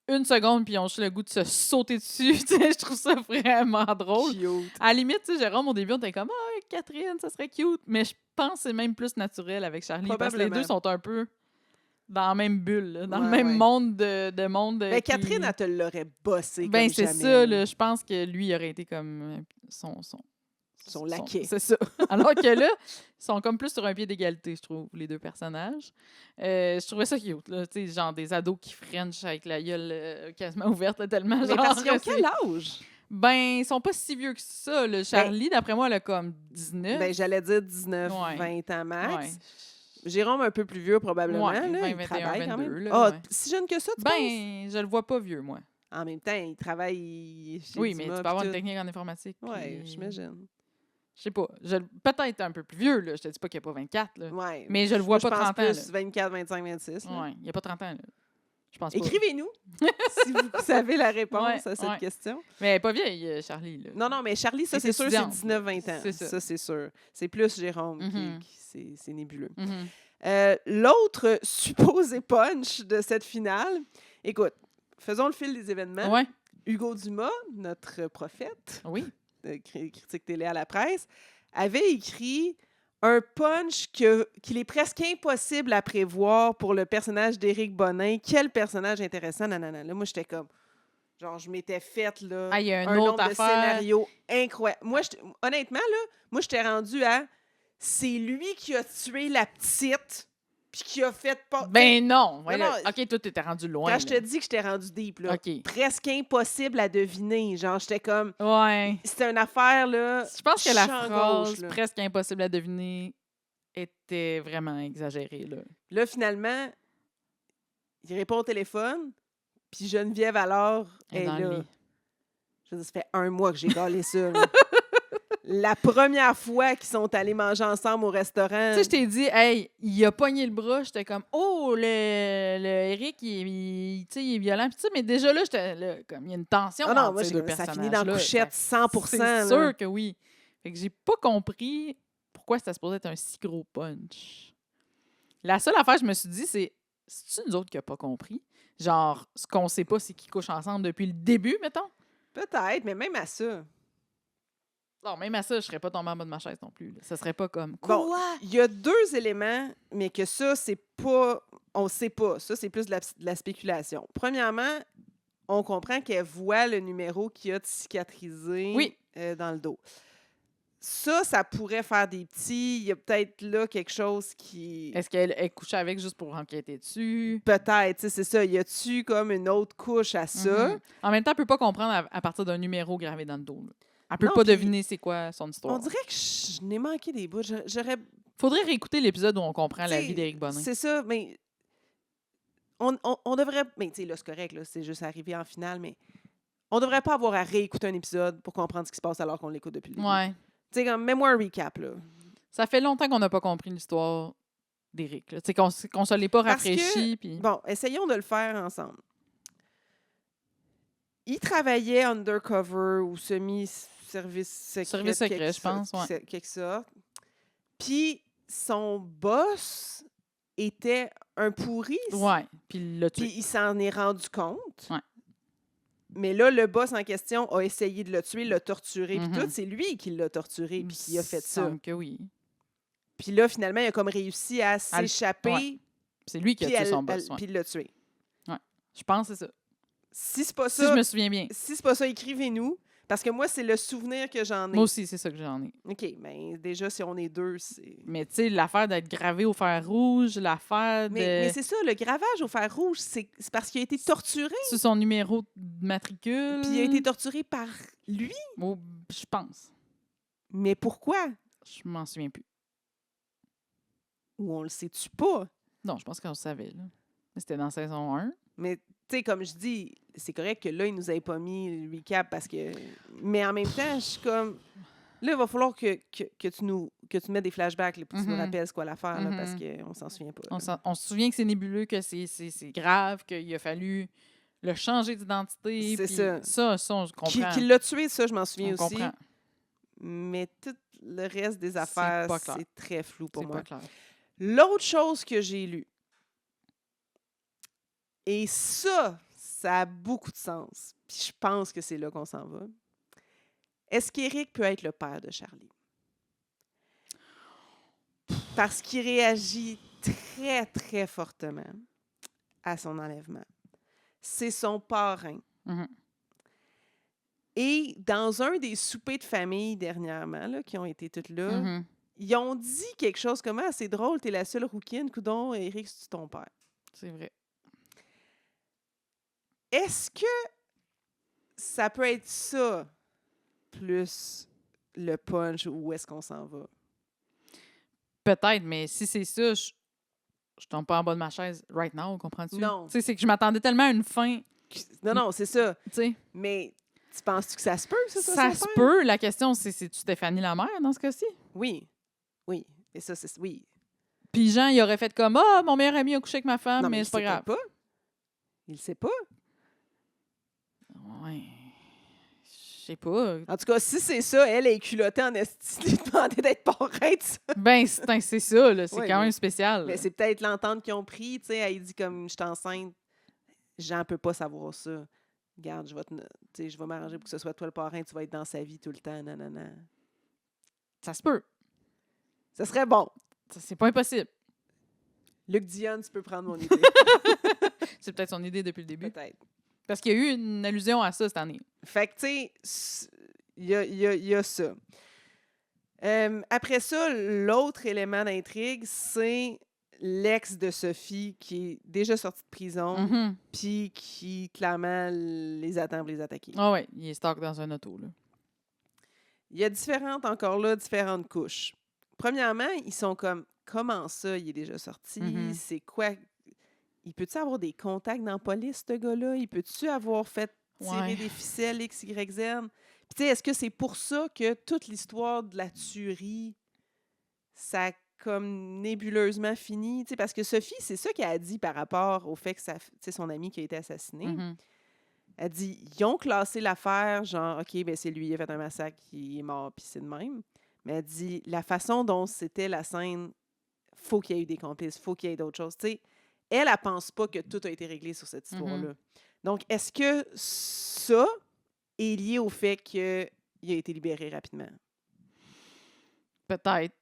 une seconde, puis ils ont juste le goût de se sauter dessus. Je trouve ça vraiment drôle. Cute. À la limite, tu sais, Jérôme, au début, on était comme, ah, Catherine, ça serait cute. Mais je pense que c'est même plus naturel avec Charlie. Parce que les deux sont un peu dans la même bulle, là, dans le même monde de monde. Mais Catherine, elle te l'aurait bossé comme c'est jamais. ça, là. Je pense que lui, il aurait été comme son laquais. C'est ça. Alors que là, ils sont comme plus sur un pied d'égalité, je trouve, les deux personnages. Je trouvais ça cute, là. Tu sais, genre des ados qui frenchent avec la gueule quasiment ouverte, là, tellement. Mais genre, parce qu'ils ont quel âge? Ben, ils sont pas si vieux que ça. Là. Charlie, d'après moi, elle a comme 19. Ben, j'allais dire 19, 20 ans max. Ouais. Jérôme, un peu plus vieux, probablement. Ouais, là, 20, il 21, travaille 22, quand même. là, si jeune que ça, tu penses? Ben, je le vois pas vieux, moi. En même temps, il travaille chez Oui, Dima, mais tu peux avoir une technique en informatique. Oui, j'imagine. Je sais pas. Peut-être un peu plus vieux, là. Je te dis pas qu'il n'y a pas 24, là. Ouais. Mais je le vois pas 30 ans. Plus 24, 25, 26. Oui, il n'y a pas 30 ans, là. Je pense pas. Écrivez-nous si vous savez la réponse à cette question. Mais elle n'est pas vieille, Charlie. Là. Non, mais Charlie, ça, c'est sûr, c'est 19-20 ans. C'est ça. Ça, c'est sûr. C'est plus Jérôme qui c'est nébuleux. L'autre supposé punch de cette finale, écoute, faisons le fil des événements. Ouais. Hugo Dumas, notre prophète, critique télé à la presse, avait écrit un punch qu'il est presque impossible à prévoir pour le personnage d'Éric Bonin. Quel personnage intéressant, nanana. Là, moi, j'étais comme... Genre, je m'étais faite, là, y a un autre nombre de scénarios incroyable. Moi, honnêtement, là, moi, j'étais rendue à... C'est lui qui a tué la petite... Puis qui a fait pas. Ben non! Ouais, non. OK, toi, t'étais rendu loin. Quand je te dis que j'étais rendu deep, là, presque impossible à deviner. Genre, j'étais comme. Ouais. C'était une affaire, là. Je pense que la phrase gauche, presque impossible à deviner était vraiment exagérée, là. Là, finalement, il répond au téléphone, puis Geneviève, alors, est là. Je veux dire, ça fait 1 mois que j'ai gâlé ça, là. La première fois qu'ils sont allés manger ensemble au restaurant. Tu sais, je t'ai dit, hey, il a pogné le bras. J'étais comme, oh, le Eric, il est violent. Puis, tu sais, mais déjà là, j'étais là, comme, il y a une tension. Ah non, moi, ça finit dans la couchette 100%. C'est sûr que oui. Fait que j'ai pas compris pourquoi c'était supposé être un si gros punch. La seule affaire que je me suis dit, c'est-tu nous autres qui n'avons pas compris? Genre, ce qu'on sait pas, c'est qu'ils couchent ensemble depuis le début, mettons? Peut-être, mais même à ça. Non, même à ça, je serais pas tombée en bas de ma chaise non plus. Là. Ça serait pas comme... Bon, il y a 2 éléments, mais que ça, c'est pas... On sait pas. Ça, c'est plus de la spéculation. Premièrement, on comprend qu'elle voit le numéro qui a cicatrisé dans le dos. Ça pourrait faire des petits... Il y a peut-être là quelque chose qui... Est-ce qu'elle est couchée avec juste pour enquêter dessus? Peut-être, c'est ça. Y a-tu comme une autre couche à ça? En même temps, elle peut pas comprendre à partir d'un numéro gravé dans le dos. Là. Elle peut pas deviner c'est quoi son histoire. On dirait que je n'ai manqué des bouts. Faudrait réécouter l'épisode où on comprend la vie d'Éric Bonin. C'est ça, mais on devrait... Mais tu sais, là, c'est correct, là, c'est juste arrivé en finale, mais on devrait pas avoir à réécouter un épisode pour comprendre ce qui se passe alors qu'on l'écoute depuis le début. Ouais. Tu sais, comme, mets-moi un recap, là. Ça fait longtemps qu'on n'a pas compris l'histoire d'Éric. Tu sais, qu'on se l'ait pas rafraîchi. Puis... Bon, essayons de le faire ensemble. Il travaillait undercover ou semi-service secret. Service secret, je pense, ouais. Quelque sorte. Puis son boss était un pourri. Ouais, puis il l'a tué. Puis il s'en est rendu compte. Ouais. Mais là, le boss en question a essayé de le tuer, l'a torturé. Puis tout, c'est lui qui l'a torturé puis qui a fait ça. Que oui. Puis là, finalement, il a comme réussi à s'échapper. Ouais. C'est lui qui a tué son boss. Puis il l'a tué. Ouais. Je pense que c'est ça. Si c'est pas Si ça, je me souviens bien. si c'est pas ça, écrivez-nous. Parce que moi, c'est le souvenir que j'en ai. Moi aussi, c'est ça que j'en ai. OK, mais déjà, si on est deux, c'est... Mais tu sais, l'affaire d'être gravé au fer rouge, l'affaire de... Mais c'est ça, le gravage au fer rouge, c'est parce qu'il a été torturé. Sur son numéro de matricule. Puis il a été torturé par lui. Oh, je pense. Mais pourquoi? Je m'en souviens plus. Ou on le sait-tu pas? Non, je pense qu'on le savait. Là. C'était dans saison 1. Mais, tu sais, comme je dis, c'est correct que là, il nous ait pas mis le recap parce que... Mais en même temps, je suis comme... Là, il va falloir que tu nous mettes des flashbacks là, pour que tu nous rappelles c'est quoi l'affaire, là, parce qu'on s'en souvient pas. On se souvient que c'est nébuleux, que c'est grave, qu'il a fallu le changer d'identité. C'est ça. Ça, on comprend. Qui l'a tué, ça, je m'en souviens on aussi. Comprend. Mais tout le reste des affaires, c'est très flou pour moi. Pas clair. L'autre chose que j'ai lue, et ça a beaucoup de sens, puis je pense que c'est là qu'on s'en va. Est-ce qu'Éric peut être le père de Charlie? Parce qu'il réagit très, très fortement à son enlèvement. C'est son parrain. Mm-hmm. Et dans un des soupers de famille dernièrement, là, qui ont été toutes là, Mm-hmm. ils ont dit quelque chose comme « Ah, c'est drôle, t'es la seule rouquine, coudon, Éric, c'est ton père. » C'est vrai. Est-ce que ça peut être ça, plus le punch, ou où est-ce qu'on s'en va? Peut-être, mais si c'est ça, je tombe pas en bas de ma chaise right now, comprends-tu? Non. Tu sais, c'est que je m'attendais tellement à une fin. Non, c'est ça. Tu sais. Mais tu penses-tu que ça se peut, ça? Ça se peut. La question, c'est-tu Stéphanie la mère dans ce cas-ci? Oui. Oui. Et ça, c'est... Oui. Puis Jean, il aurait fait comme « Ah, mon meilleur ami a couché avec ma femme, Non, mais c'est pas grave. » Il le sait pas. Ouais. Je sais pas. En tout cas, si c'est ça, elle est culottée en esti de lui demander d'être parrain de ça. Ben, c'est ça, là. C'est Oui, quand même spécial. Mais c'est peut-être l'entente qu'ils ont pris. Tu sais, elle dit comme « Je suis enceinte. Jean peut pas savoir ça. Regarde, je vais m'arranger pour que ce soit toi le parrain. Tu vas être dans sa vie tout le temps. Nanana. » Ça se peut. Ça serait bon. C'est pas impossible. Luc Dion, tu peux prendre mon idée. C'est peut-être son idée depuis le début. Peut-être. Parce qu'il y a eu une allusion à ça cette année. Fait que, tu sais, il y a ça. Après ça, l'autre élément d'intrigue, c'est l'ex de Sophie qui est déjà sorti de prison, puis qui, clairement, les attend pour les attaquer. Ah ouais, il est stock dans un auto, là. Il y a différentes couches. Premièrement, ils sont comme, comment ça, il est déjà sorti? C'est quoi? Il peut-tu avoir des contacts dans la police, ce gars-là? Il peut-tu avoir fait tirer des ficelles X, Y, Z? Puis tu sais, est-ce que c'est pour ça que toute l'histoire de la tuerie, ça a comme nébuleusement fini? Tu sais, parce que Sophie, c'est ça qu'elle a dit par rapport au fait que son ami qui a été assassiné. Elle dit, ils ont classé l'affaire, genre, OK, ben c'est lui, il a fait un massacre, il est mort, puis c'est de même. Mais elle dit, la façon dont c'était la scène, faut qu'il y ait eu des complices, faut qu'il y ait d'autres choses. Tu sais, elle pense pas que tout a été réglé sur cette histoire-là. Donc, est-ce que ça est lié au fait qu'il a été libéré rapidement? Peut-être.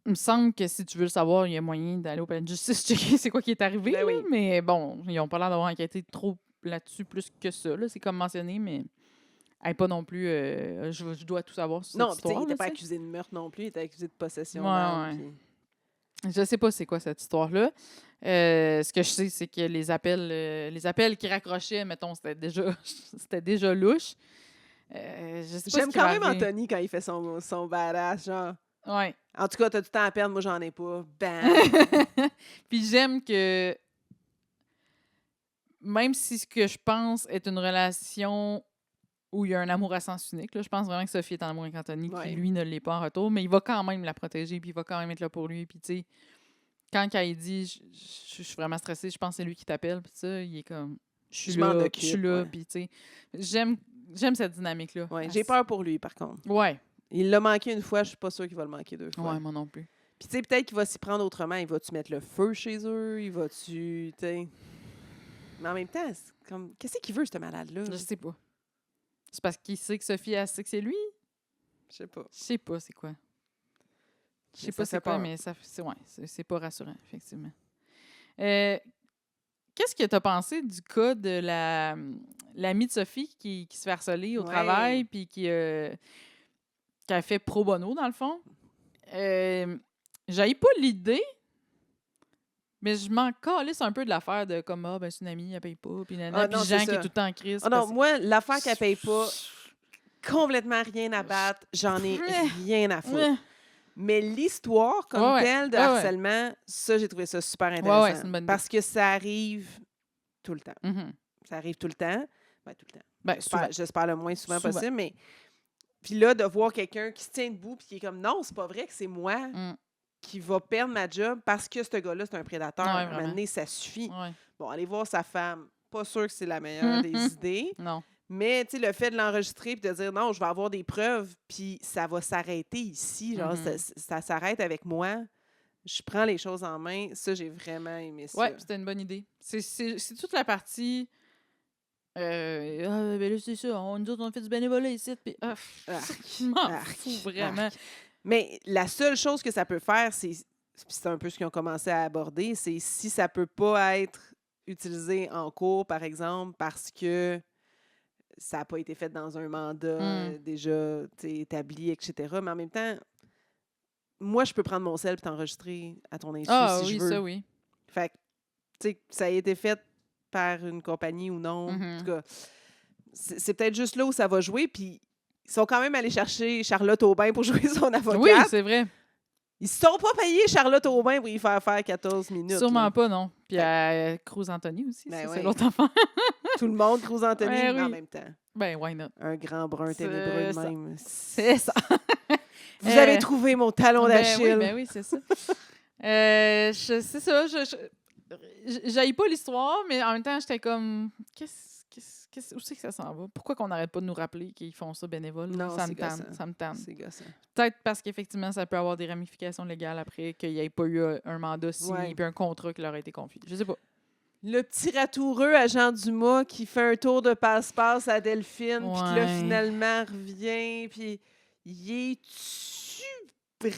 Il me semble que si tu veux le savoir, il y a moyen d'aller au palais de justice checker c'est quoi qui est arrivé. Ben oui. Là, mais bon, ils n'ont pas l'air d'avoir enquêté trop là-dessus plus que ça. Là. C'est comme mentionné, mais pas non plus... je dois tout savoir sur cette histoire. Non, il n'était pas accusé de meurtre non plus, il était accusé de possession Ouais, d'armes. ouais. Puis... Je sais pas c'est quoi cette histoire-là. Ce que je sais, c'est que les appels qui raccrochaient, mettons, c'était déjà louche. J'aime quand même Anthony quand il fait son badass, genre. Ouais. En tout cas, t'as du temps à perdre, moi j'en ai pas. Bam! Puis j'aime que même si ce que je pense est une relation où il y a un amour à sens unique, là, je pense vraiment que Sophie est en amour avec Anthony, qui lui ne l'est pas en retour, mais il va quand même la protéger, puis il va quand même être là pour lui. Puis tu sais, quand il dit je suis vraiment stressée, je pense que c'est lui qui t'appelle, puis ça, il est comme je suis là, puis tu sais, j'aime cette dynamique-là. Ouais, j'ai peur pour lui, par contre. Ouais. Il l'a manqué une fois, je suis pas sûre qu'il va le manquer deux fois. Ouais, moi non plus. Puis tu sais, peut-être qu'il va s'y prendre autrement. Il va-tu mettre le feu chez eux? Il va-tu, tu sais... Mais en même temps, c'est comme... Qu'est-ce qu'il veut, ce malade-là? Je sais pas. C'est parce qu'il sait que Sophie, elle sait que c'est lui? Je sais pas. Je sais pas c'est quoi. Je sais pas c'est quoi, mais c'est pas rassurant, effectivement. Qu'est-ce que tu as pensé du cas de l'amie de Sophie qui se fait harceler au travail puis qui a fait pro bono, dans le fond? J'haïs pas l'idée, mais je m'en calisse un peu de l'affaire de comme, c'est une amie, elle paye pas, puis Jean qui est tout le temps en crise. Moi, l'affaire qu'elle paye pas, complètement rien à battre, j'en ai rien à foutre. Mais l'histoire comme telle de harcèlement, ça, j'ai trouvé ça super intéressant. C'est une bonne idée. Parce que ça arrive tout le temps. Mm-hmm. Ça arrive tout le temps. Tout le temps. J'espère le moins souvent possible, mais... Puis là, de voir quelqu'un qui se tient debout puis qui est comme, non, c'est pas vrai que c'est moi qui va perdre ma job parce que ce gars-là, c'est un prédateur. À un moment donné, ça suffit. Bon, aller voir sa femme, pas sûr que c'est la meilleure des idées. Non. Mais, tu sais, le fait de l'enregistrer et de dire, non, je vais avoir des preuves, puis ça va s'arrêter ici, genre, ça s'arrête avec moi. Je prends les choses en main. Ça, j'ai vraiment aimé ça. Oui, c'était une bonne idée. C'est toute la partie... ben là, c'est ça. Nous autres, on fait du bénévolat ici. Puis, je m'en fous vraiment. Mais la seule chose que ça peut faire, c'est un peu ce qu'ils ont commencé à aborder, c'est si ça peut pas être utilisé en cours, par exemple, parce que ça n'a pas été fait dans un mandat déjà établi, etc. Mais en même temps, moi, je peux prendre mon sel et t'enregistrer à ton insu si je veux. Ça, oui. Fait que, tu sais, ça a été fait par une compagnie ou non. En tout cas, c'est peut-être juste là où ça va jouer. Puis, ils sont quand même allés chercher Charlotte Aubin pour jouer son avocate. Oui, c'est vrai. Ils se sont pas payés Charlotte Aubin pour y faire 14 minutes. Sûrement pas, non. Puis Cruz Anthony aussi, c'est l'autre enfant. Tout le monde, Cruz Anthony, mais en même temps. Ben, why not? Un grand brun ténébreux de même. C'est ça. Vous avez trouvé mon talon d'Achille. Oui, c'est ça. C'est ça. J'haïs pas l'histoire, mais en même temps, j'étais comme... Où c'est que ça s'en va? Pourquoi qu'on n'arrête pas de nous rappeler qu'ils font ça bénévole? Non, ça me tente. C'est gossant. Peut-être parce qu'effectivement, ça peut avoir des ramifications légales après qu'il n'y ait pas eu un mandat signé puis un contrat qui leur a été confié. Je sais pas. Le petit ratoureux à Jean Dumas qui fait un tour de passe-passe à Delphine, puis que là, finalement, revient, puis il est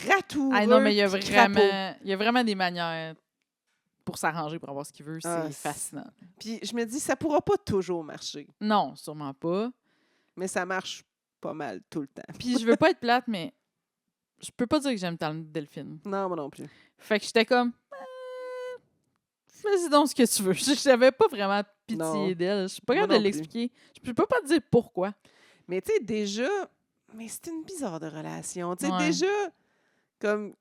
ratoureux. Ah non, mais il y a vraiment des manières pour s'arranger, pour avoir ce qu'il veut. C'est fascinant. Puis je me dis, ça pourra pas toujours marcher. Non, sûrement pas. Mais ça marche pas mal tout le temps. Puis je veux pas être plate, mais je peux pas dire que j'aime tant Delphine. Non, moi non plus. Fait que j'étais comme... Fais-y donc ce que tu veux. J'avais pas vraiment pitié d'elle. Je suis pas capable de l'expliquer. Je peux pas te dire pourquoi. Mais tu sais, déjà... Mais c'est une bizarre de relation. Tu sais, déjà, comme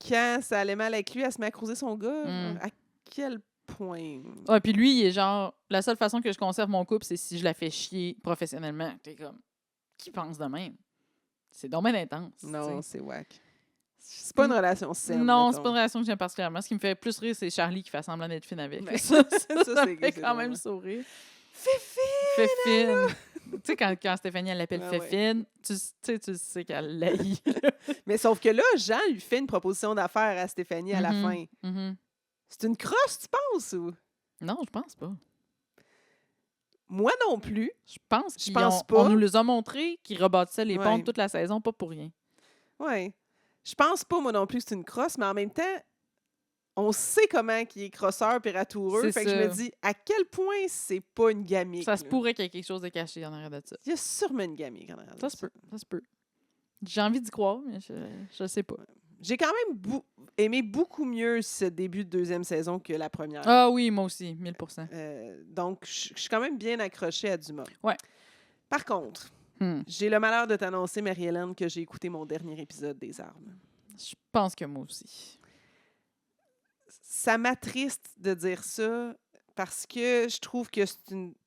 quand ça allait mal avec lui, elle se met à cruiser son gars. À quel point? Ouais, puis lui, il est genre... La seule façon que je conserve mon couple, c'est si je la fais chier professionnellement. T'es comme... Qui pense de même? C'est dommage intense. Non, c'est whack. C'est pas une relation saine. Non, c'est pas une relation que j'aime particulièrement. Ce qui me fait plus rire, c'est Charlie qui fait semblant d'être fine avec. Mais ça c'est quand même sourire. Féfine! Tu sais, quand Stéphanie, elle l'appelle Féfine, tu sais qu'elle l'haït. Mais sauf que là, Jean lui fait une proposition d'affaires à Stéphanie à la fin. C'est une crosse, tu penses? Ou? Non, je pense pas. Moi non plus. Je pense qu'on nous les a montrés qu'ils rebâtissaient les ponts toute la saison, pas pour rien. Oui. Je pense pas, moi non plus, que c'est une crosse, mais en même temps, on sait comment il est crosseur et ratoureux. Fait que je me dis, à quel point c'est pas une gamique. Ça se pourrait qu'il y ait quelque chose de caché en arrière de ça. Il y a sûrement une gamique en arrière de ça. Ça se peut. J'ai envie d'y croire, mais je sais pas. J'ai quand même aimé beaucoup mieux ce début de deuxième saison que la première. Ah oui, moi aussi, 1000%. Donc, je suis quand même bien accrochée à Dumas. Ouais. Par contre, j'ai le malheur de t'annoncer, Marie-Hélène, que j'ai écouté mon dernier épisode des Armes. Je pense que moi aussi. Ça m'attriste de dire ça parce que je trouve que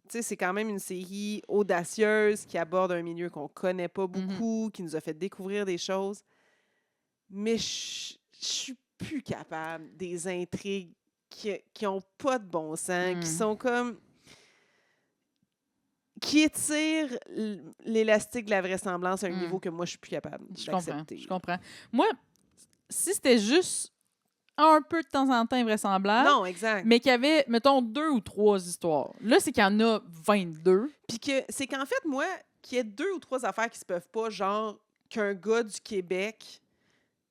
c'est quand même une série audacieuse qui aborde un milieu qu'on connaît pas beaucoup, qui nous a fait découvrir des choses. Mais je suis plus capable des intrigues qui ont pas de bon sens, qui sont comme... qui étirent l'élastique de la vraisemblance à un niveau que moi, je suis plus capable d'accepter. Je comprends. Moi, si c'était juste un peu de temps en temps invraisemblable, non, exact. mais qu'il y avait, mettons, 2 ou 3 histoires. Là, c'est qu'il y en a 22. Puis que c'est qu'en fait, moi, qu'il y ait 2 ou 3 affaires qui se peuvent pas, genre qu'un gars du Québec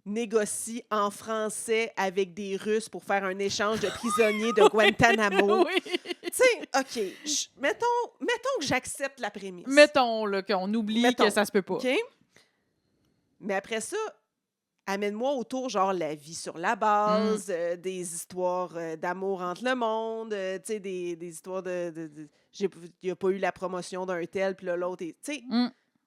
négocie en français avec des Russes pour faire un échange de prisonniers de Guantanamo. Oui. Tu sais, OK, mettons que j'accepte la prémisse. Mettons là, qu'on oublie que ça se peut pas. OK? Mais après ça, amène-moi autour, genre, la vie sur la base, des histoires d'amour entre le monde, tu sais, des histoires de il n'y a pas eu la promotion d'un tel, puis là, l'autre est... Tu sais,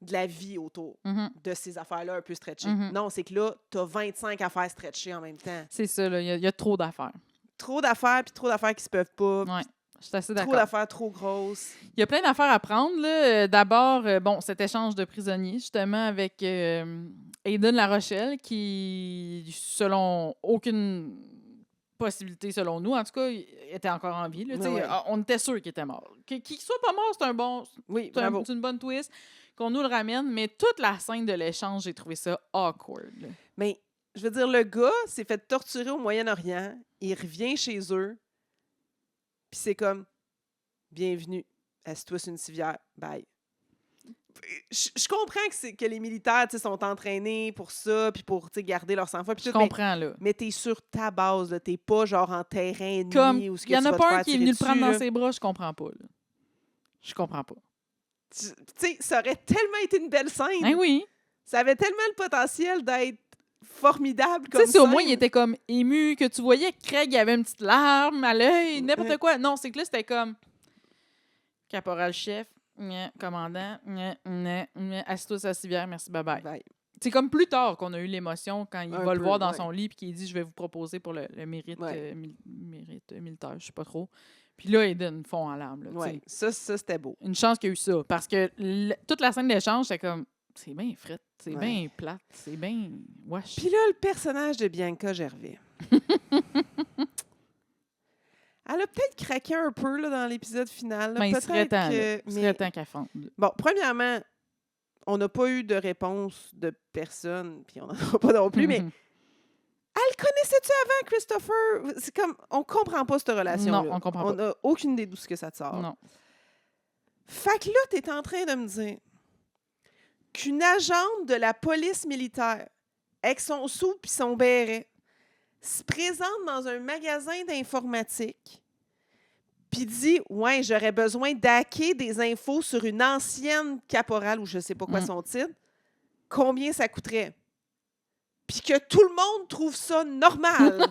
de la vie autour de ces affaires-là un peu stretchées. Non, c'est que là, tu as 25 affaires stretchées en même temps. C'est ça, là. Il y a trop d'affaires. Trop d'affaires, puis trop d'affaires qui se peuvent pas. Oui, je suis assez d'accord. Trop d'affaires trop grosses. Il y a plein d'affaires à prendre, là. D'abord, bon, cet échange de prisonniers, justement, avec Aidan Larochelle, qui, selon aucune possibilité, selon nous, en tout cas, il était encore en vie. Là, Ouais. On était sûr qu'il était mort. Qu'il soit pas mort, c'est un bon... Oui, c'est bravo. une bonne twist. Qu'on nous le ramène, mais toute la scène de l'échange, j'ai trouvé ça awkward. Là. Mais, je veux dire, le gars s'est fait torturer au Moyen-Orient, il revient chez eux, puis c'est comme, bienvenue, assieds-toi sur une civière, bye. Je comprends que les militaires sont entraînés pour ça, puis pour garder leur sang-froid. Je comprends, là. Mais t'es sur ta base, là. T'es pas genre en terrain ennemi. Comme, il y en a pas un qui est venu le prendre dans ses bras, je comprends pas. Là. Je comprends pas. Tu sais, ça aurait tellement été une belle scène. Ben oui. Ça avait tellement le potentiel d'être formidable comme ça. Tu sais, si au moins il était comme ému, que tu voyais que Craig avait une petite larme à l'œil, n'importe quoi. Non, c'est que là, c'était comme caporal-chef, commandant, assis-toi sur la civière, merci, bye-bye. Bye. C'est comme plus tard qu'on a eu l'émotion quand il va le voir dans ouais. son lit et qu'il dit « Je vais vous proposer pour le mérite, mérite militaire, je sais pas trop. » Puis là, Aidan fond en larmes. Là, Ouais, ça c'était beau. Une chance qu'il y a eu ça. Parce que toute la scène d'échange, c'est comme... C'est bien frette, c'est bien plate, c'est bien wesh. Puis là, le personnage de Bianca Gervais. Elle a peut-être craqué un peu là, dans l'épisode final. Là. Mais il serait temps, que... qu'elle fonde. Bon, premièrement, on n'a pas eu de réponse de personne, puis on n'en aura pas non plus, mais elle connaissait-tu avant Christopher? C'est comme, on comprend pas cette relation-là. Non, on comprend pas. On n'a aucune idée d'où ce que ça te sort. Non. Fait que là, t'es en train de me dire qu'une agente de la police militaire, avec son sou puis son béret, se présente dans un magasin d'informatique puis dit « Ouais, j'aurais besoin d'hacker des infos sur une ancienne caporale ou je sais pas quoi son titre. Combien ça coûterait? » Puis que tout le monde trouve ça normal.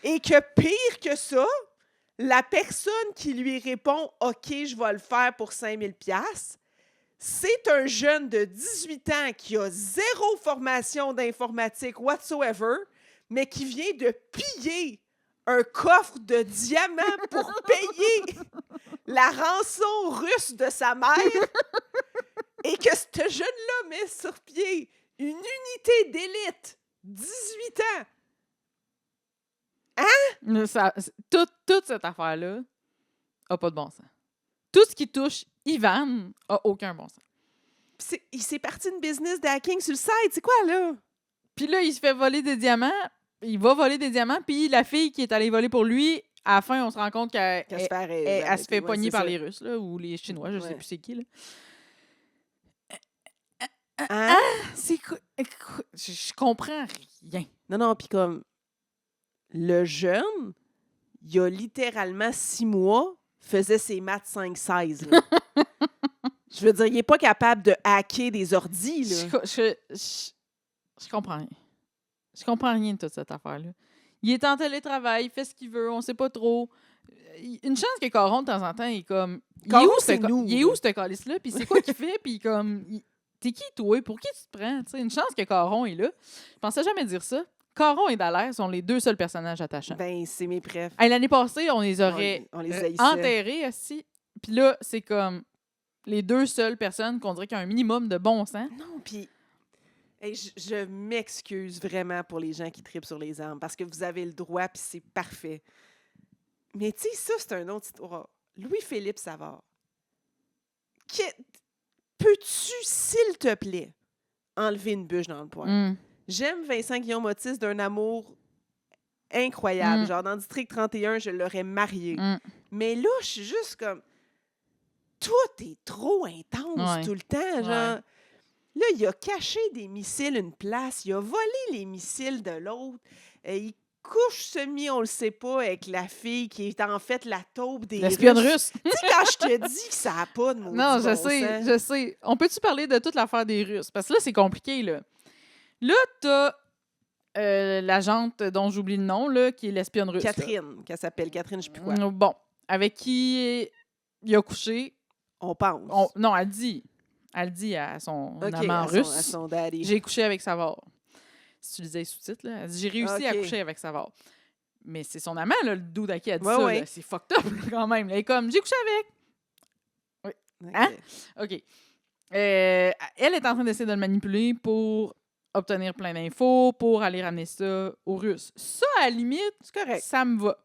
Et que pire que ça, la personne qui lui répond « OK, je vais le faire pour 5000 $, c'est un jeune de 18 ans qui a zéro formation d'informatique whatsoever, mais qui vient de piller un coffre de diamants pour payer la rançon russe de sa mère et que ce jeune-là met sur pied une unité d'élite, 18 ans. Hein? Toute cette affaire-là n'a pas de bon sens. Tout ce qui touche Ivan a aucun bon sens. Il s'est parti une business d'hacking sur le site. C'est quoi, là? Puis là, il se fait voler des diamants. Il va voler des diamants. Puis la fille qui est allée voler pour lui, à la fin, on se rend compte qu'elle se fait pogner par les Russes là, ou les Chinois. Je sais plus c'est qui. Là. Hein? C'est quoi? Je comprends rien. Non, puis comme le jeune, il y a littéralement 6 mois, faisait ses maths 5-16. Je veux dire, il n'est pas capable de hacker des ordis. Là. Je comprends rien. Je comprends rien de toute cette affaire-là. Il est en télétravail, il fait ce qu'il veut, on sait pas trop. Une chance que Caron, de temps en temps, il est comme... Il est où, ce calice-là? Puis c'est quoi qu'il fait? Puis comme... T'es qui, toi? Pour qui tu te prends? T'sais, une chance que Caron est là. Je pensais jamais dire ça. Caron et Dallaire sont les deux seuls personnages attachants. Ben, c'est mes préfs. Hey, l'année passée, on les aurait on les enterrés aussi. Puis là, c'est comme les deux seules personnes qu'on dirait qu'il y a un minimum de bon sens. Non, puis hey, je m'excuse vraiment pour les gens qui tripent sur les armes parce que vous avez le droit, puis c'est parfait. Mais tu sais, ça, c'est un autre histoire. Louis-Philippe Savard. Peux-tu, s'il te plaît, enlever une bûche dans le poing? J'aime Vincent Guillaume Otis d'un amour incroyable. Genre, dans District 31, je l'aurais marié. Mais là, je suis juste comme... Tout est trop intense tout le temps. Genre, Là, il a caché des missiles une place, il a volé les missiles de l'autre. Il couche semi, on le sait pas, avec la fille qui est en fait la taupe des L'espionne Russes. russe. Tu sais, quand je te dis que ça n'a pas de maudit Non, bon sens. je sais. On peut-tu parler de toute l'affaire des Russes? Parce que là, c'est compliqué, là. Là, t'as l'agente dont j'oublie le nom, là, qui est l'espionne russe. Catherine, qu'elle s'appelle Catherine, je sais plus quoi. Bon, avec qui il a couché. On pense. Non, elle dit à son amant à russe. à son daddy. J'ai couché avec Savard. Si tu lisais les sous-titres, là. Elle dit, j'ai réussi à Ok. coucher avec Savard. Mais c'est son amant, là, le dude à qui elle dit Ouais, ça. ouais. Là. C'est fucked up, là, quand même. Elle est comme, j'ai couché avec. Ok. Hein? OK. Elle est en train d'essayer de le manipuler pour obtenir plein d'infos, pour aller ramener ça aux Russes. Ça, à la limite, C'est correct. ça me va.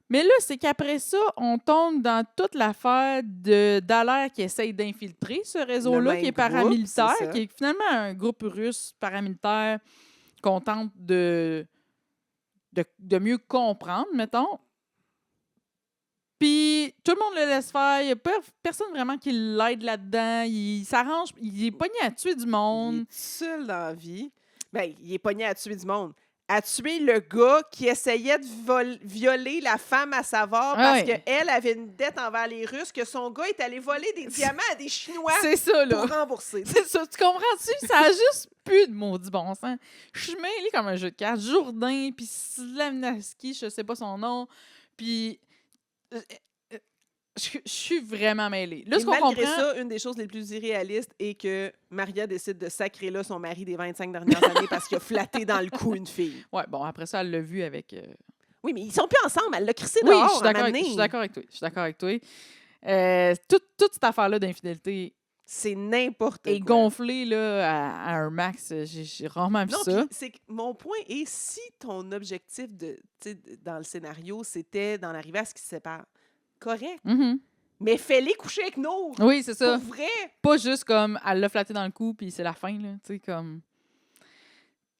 Mais là, c'est qu'après ça, on tombe dans toute l'affaire de Dallaire qui essaye d'infiltrer ce réseau-là, même qui est groupe, paramilitaire, c'est ça. qui est finalement un groupe russe paramilitaire qu'on tente de mieux comprendre, mettons. Puis tout le monde le laisse faire. Il n'y a personne vraiment qui l'aide là-dedans. Il s'arrange. Il est pogné à tuer du Il monde. est seul dans la vie. Ben, il est pogné à tuer du monde. À tuer le gars qui essayait de violer la femme à Savard parce Ouais. qu'elle avait une dette envers les Russes, que son gars est allé voler des diamants à des Chinois C'est ça, pour là. rembourser. C'est ça. Tu comprends-tu? Ça a juste plus de maudit bon sens. Je suis mêlée comme un jeu de cartes. Jourdain, puis Slavnaski, je sais pas son nom. Puis... Je suis vraiment mêlée. Là, Et ce qu'on malgré comprend... ça, une des choses les plus irréalistes est que Maria décide de sacrer là son mari des 25 dernières années parce qu'il a flatté dans le cou une fille. Ouais, bon, après ça, elle l'a vu avec... Oui, mais ils sont plus ensemble. Elle l'a crissé Oui, dehors. je suis d'accord avec toi. Je suis d'accord avec toi. Toute cette affaire-là d'infidélité C'est n'importe est quoi. gonflée là, à un max. J'ai rarement vu Non, ça. puis c'est que mon point est, si ton objectif dans le scénario, c'était d'en arriver à ce qu'ils se séparent, correct. Mhm. Mais fais-les coucher avec nous. Oui, c'est ça. Pour vrai. Pas juste comme elle l'a flatté dans le cou puis c'est la fin. Là, tu sais, comme...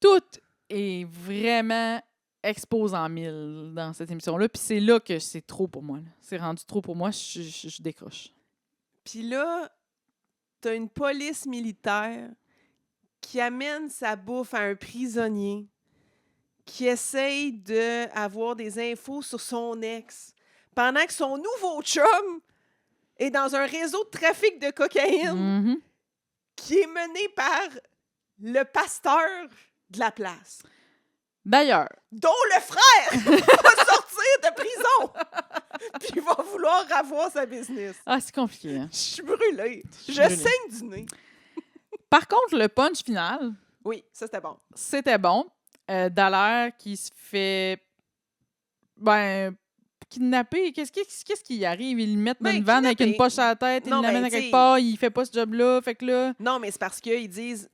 Tout est vraiment exposé en mille dans cette émission-là. Puis c'est là que c'est trop pour moi. Là. C'est rendu trop pour moi. Je décroche. Puis là, t'as une police militaire qui amène sa bouffe à un prisonnier qui essaye d'avoir des infos sur son ex pendant que son nouveau chum est dans un réseau de trafic de cocaïne Mhm. qui est mené par le pasteur de la place, D'ailleurs, dont le frère va sortir de prison puis il va vouloir avoir sa business. c'est compliqué. Hein? Je suis brûlée. suis Je brûlée. saigne du nez. Par contre, le punch final, Oui, ça, c'était bon. c'était bon. Dallaire qui se fait kidnapper. Qu'est-ce qui y arrive? Ils le mettent dans Ben, une vanne avec kidnapper. une poche à la tête, ils Non, l'amènent ben, à quelque t'sais- part, il fait pas ce job-là. Fait que là. Non, mais c'est parce qu'ils disent...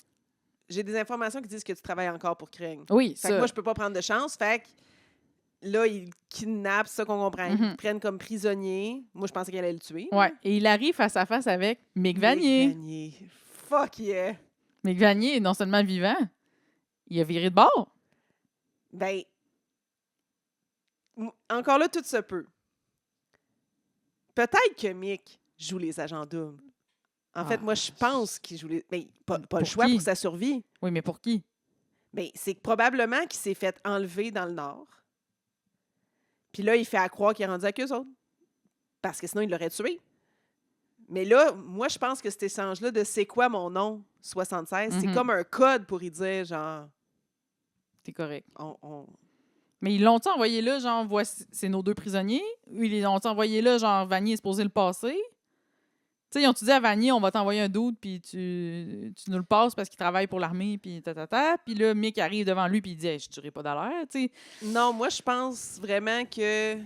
J'ai des informations qui disent que tu travailles encore pour Krang. Oui, Fait que ça. moi, je peux pas prendre de chance. Fait que là, ils kidnappent, c'est ça qu'on comprend. Ils Mhm. le prennent comme prisonnier. Moi, je pensais qu'elle allait le tuer. Ouais. Et il arrive face à face avec Mick Vanier. Mick Vanier. Fuck yeah! Mick Vanier est non seulement vivant, il a viré de bord. Ben, encore là, tout se peut. Peut-être que Mick joue les agents doubles. En fait, moi, je pense qu'il joue les... Ben, pas le Pour choix qui? pour sa survie. Oui, mais pour qui? Mais c'est que probablement qu'il s'est fait enlever dans le Nord. Puis là, il fait à croire qu'il est rendu avec eux autres. Parce que sinon, il l'aurait tué. Mais là, moi, je pense que cet échange-là de c'est quoi mon nom, 76, c'est Mhm. comme un code pour y dire, genre, C'est correct. on... Mais ils l'ont-ils envoyé là, genre, voici, c'est nos deux prisonniers? Ou ils l'ont-ils envoyé là, genre, Vanier est supposé le passer? Tu sais, ils ont-tu dit à Vanier, on va t'envoyer un doute, puis tu nous le passes parce qu'il travaille pour l'armée, puis ta. Puis là, Mick arrive devant lui, puis il dit, hey, je tuerai pas Dallaire, tu sais. Non, moi, je pense vraiment que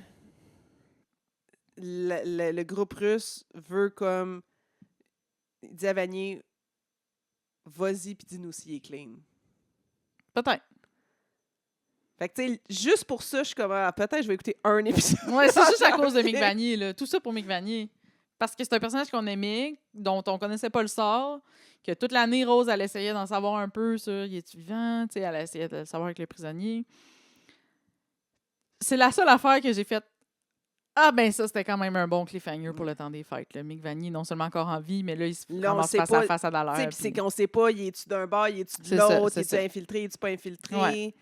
le groupe russe veut comme... Il dit à Vanier, vas-y, puis dis-nous s'il est clean. Peut-être. Fait que, tu sais, juste pour ça, je suis comme, ah, peut-être je vais écouter un épisode. Ouais, c'est juste à cause de Mick Vanier, là. Tout ça pour Mick Vanier. Parce que c'est un personnage qu'on aimait, dont on connaissait pas le sort, que toute l'année, Rose, elle essayait d'en savoir un peu sur il est vivant, tu sais, elle essayait de le savoir avec le prisonnier. C'est la seule affaire que j'ai faite. Ah, ben ça, c'était quand même un bon cliffhanger pour le temps des fêtes. Là. Mick Vanier, non seulement encore en vie, mais là, il se Là, on ramasse sait face pas, à face à Tu Dallaire. sais, puis c'est qu'on sait pas, y est-tu d'un bord, y est-tu de C'est ça, l'autre, c'est y est-tu ça. infiltré, y est-tu pas infiltré. Ouais.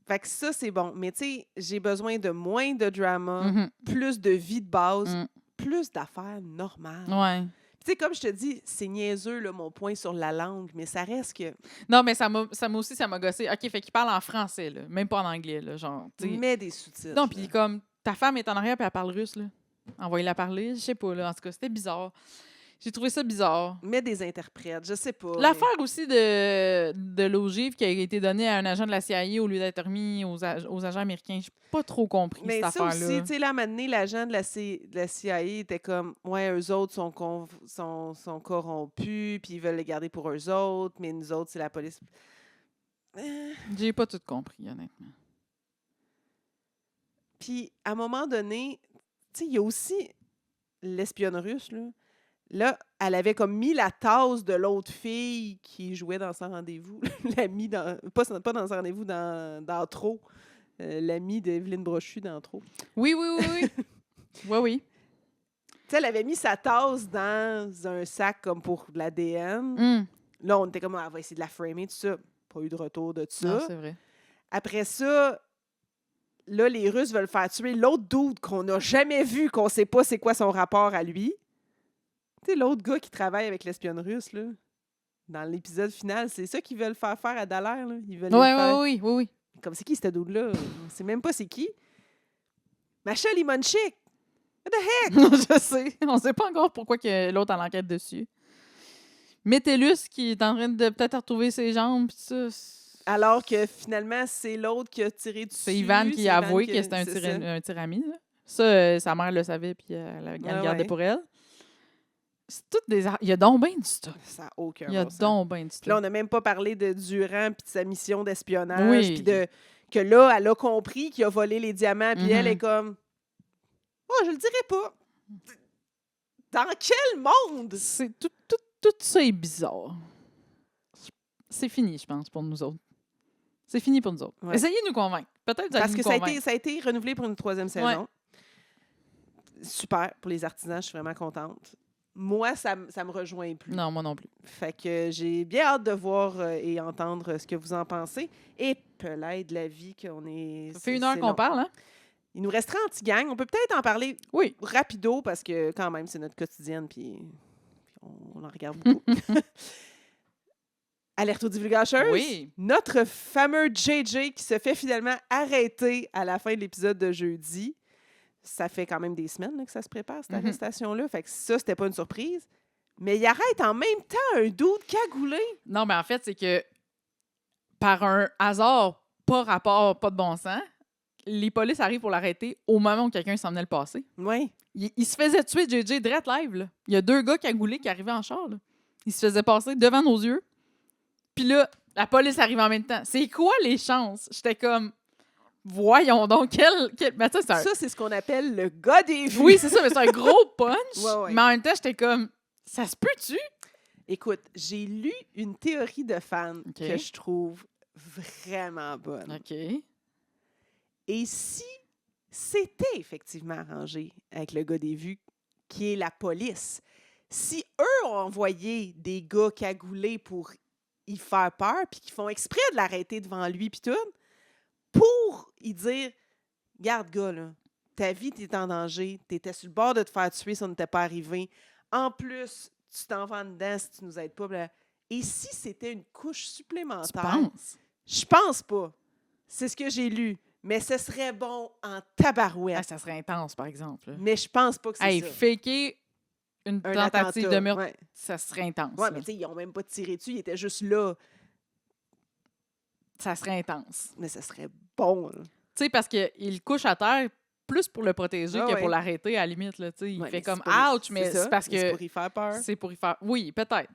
Fait que ça, c'est bon. Mais tu sais, j'ai besoin de moins de drama, Mhm. plus de vie de base, Mm. plus d'affaires normales. Ouais. Tu sais, comme je te dis, c'est niaiseux, là, mon point sur la langue, mais ça reste que... Non, mais ça m'a gossé. OK, fait qu'il parle en français, là, même pas en anglais, là, genre, tu sais. Mets des sous-titres. Non, là. puis comme, ta femme est en arrière puis elle parle russe, là. Envoyez-la parler, je sais pas, là. En tout cas, c'était bizarre. J'ai trouvé ça bizarre. Mets des interprètes, je sais pas. L'affaire aussi de l'ogive qui a été donnée à un agent de la CIA au lieu d'être remis aux agents américains, j'ai pas trop compris Mais cette ça affaire-là. aussi, tu sais, là, à un moment donné, l'agent de la CIA était comme, ouais, eux autres sont corrompus, puis ils veulent les garder pour eux autres, mais nous autres, c'est la police. J'ai pas tout compris, honnêtement. Puis, à un moment donné, tu sais, il y a aussi l'espionne russe, là. Là, elle avait comme mis la tasse de l'autre fille qui jouait dans Sans rendez-vous. L'amie dans... Pas dans Sans rendez-vous, dans Trop. L'amie d'Evelyne Brochu dans Trop. Oui. Oui. Tu sais, elle avait mis sa tasse dans un sac comme pour de l'ADN. Hum. Là, on était comme, elle va essayer de la framer, tout ça. Pas eu de retour de Non, ça. c'est vrai. Après ça, là, les Russes veulent faire tuer l'autre dude qu'on n'a jamais vu, qu'on sait pas c'est quoi son rapport à lui. Tu sais, l'autre gars qui travaille avec l'espionne russe, là, dans l'épisode final, c'est ça qu'ils veulent faire à Dallaire, là. Ils veulent lui faire... Oui. Comme c'est qui, ce dude-là? On sait même pas c'est qui. Masha Limonchik! What the heck? Je sais. On sait pas encore pourquoi que l'autre a l'enquête dessus. Métellus qui est en train de peut-être retrouver ses jambes, pis ça. Alors que finalement, c'est l'autre qui a tiré dessus. C'est Ivan qui a avoué que c'était c'est ça. un tirami. Là. Ça, sa mère le savait, puis elle le gardait Ouais. pour elle. C'est toutes des... Il y a donc bien du stock. Ça n'a aucun Il y a bon sens. donc bien du Puis là, on stock. n'a même pas parlé de Durand puis de sa mission d'espionnage. Oui. Puis que là, elle a compris qu'il a volé les diamants. Puis elle est comme... Oh, je le dirai pas. Dans quel monde? C'est tout ça est bizarre. C'est fini, je pense, pour nous autres. C'est fini pour nous autres. Ouais. Essayez de nous convaincre. Peut-être que vous allez Parce nous que convaincre. ça a été renouvelé pour une 3e saison. Super pour les artisans, je suis vraiment contente. Moi, ça me rejoint plus. Non, moi non plus. Fait que j'ai bien hâte de voir et entendre ce que vous en pensez. Et de la vie qu'on est... Ça fait 1 heure qu'on parle, hein? Il nous restera un petit gang. On peut peut-être en parler Oui. rapido parce que quand même, c'est notre quotidienne puis on en regarde beaucoup. Alerte aux divulgateurs. Oui. Notre fameux JJ qui se fait finalement arrêter à la fin de l'épisode de jeudi. Ça fait quand même des semaines là, que ça se prépare, cette arrestation-là. Fait que ça, c'était pas une surprise. Mais il arrête en même temps un dude cagoulé. Non, mais en fait, c'est que par un hasard, pas rapport, pas de bon sens, les polices arrivent pour l'arrêter au moment où quelqu'un s'en venait le passer. Oui. Il se faisait tuer, JJ, direct live. Là. Il y a 2 gars cagoulés qui arrivaient en char. Là. Ils se faisaient passer devant nos yeux. Puis là, la police arrive en même temps. C'est quoi les chances? J'étais comme, voyons donc, mais attends, Ça, c'est ce qu'on appelle le gars des vues. Oui, c'est ça, mais c'est un gros punch. Ouais. Mais en même temps, j'étais comme, ça se peut-tu? Écoute, j'ai lu une théorie de fans OK. que je trouve vraiment bonne. OK. Et si c'était effectivement arrangé avec le gars des vues, qui est la police, si eux ont envoyé des gars cagoulés pour y faire peur, puis qui font exprès de l'arrêter devant lui, puis tout, pour y dire, regarde, gars, là, ta vie, t'es en danger, t'étais sur le bord de te faire tuer si on n'était pas arrivé. En plus, tu t'en vas dedans si tu nous aides pas. Bla. Et si c'était une couche Tu supplémentaire? penses? Je pense pas. C'est ce que j'ai lu. Mais ce serait bon en tabarouette. Ah, ça serait intense, par exemple. Là. Mais je pense pas que c'est Hey, ça. faker une Un tentative attentat, de meurtre, ouais. ça serait intense. Ouais, là. mais tu sais, ils ont même pas tiré dessus, ils étaient juste là. Ça serait intense. Mais ce serait bon. Là. Tu sais, parce qu'il couche à terre plus pour le protéger Ah que ouais. pour l'arrêter, à la limite. Là, tu sais. Il Ouais, fait mais comme c'est pour- ouch, mais ça, c'est parce mais c'est que pour y faire peur. c'est pour y faire. Oui, peut-être.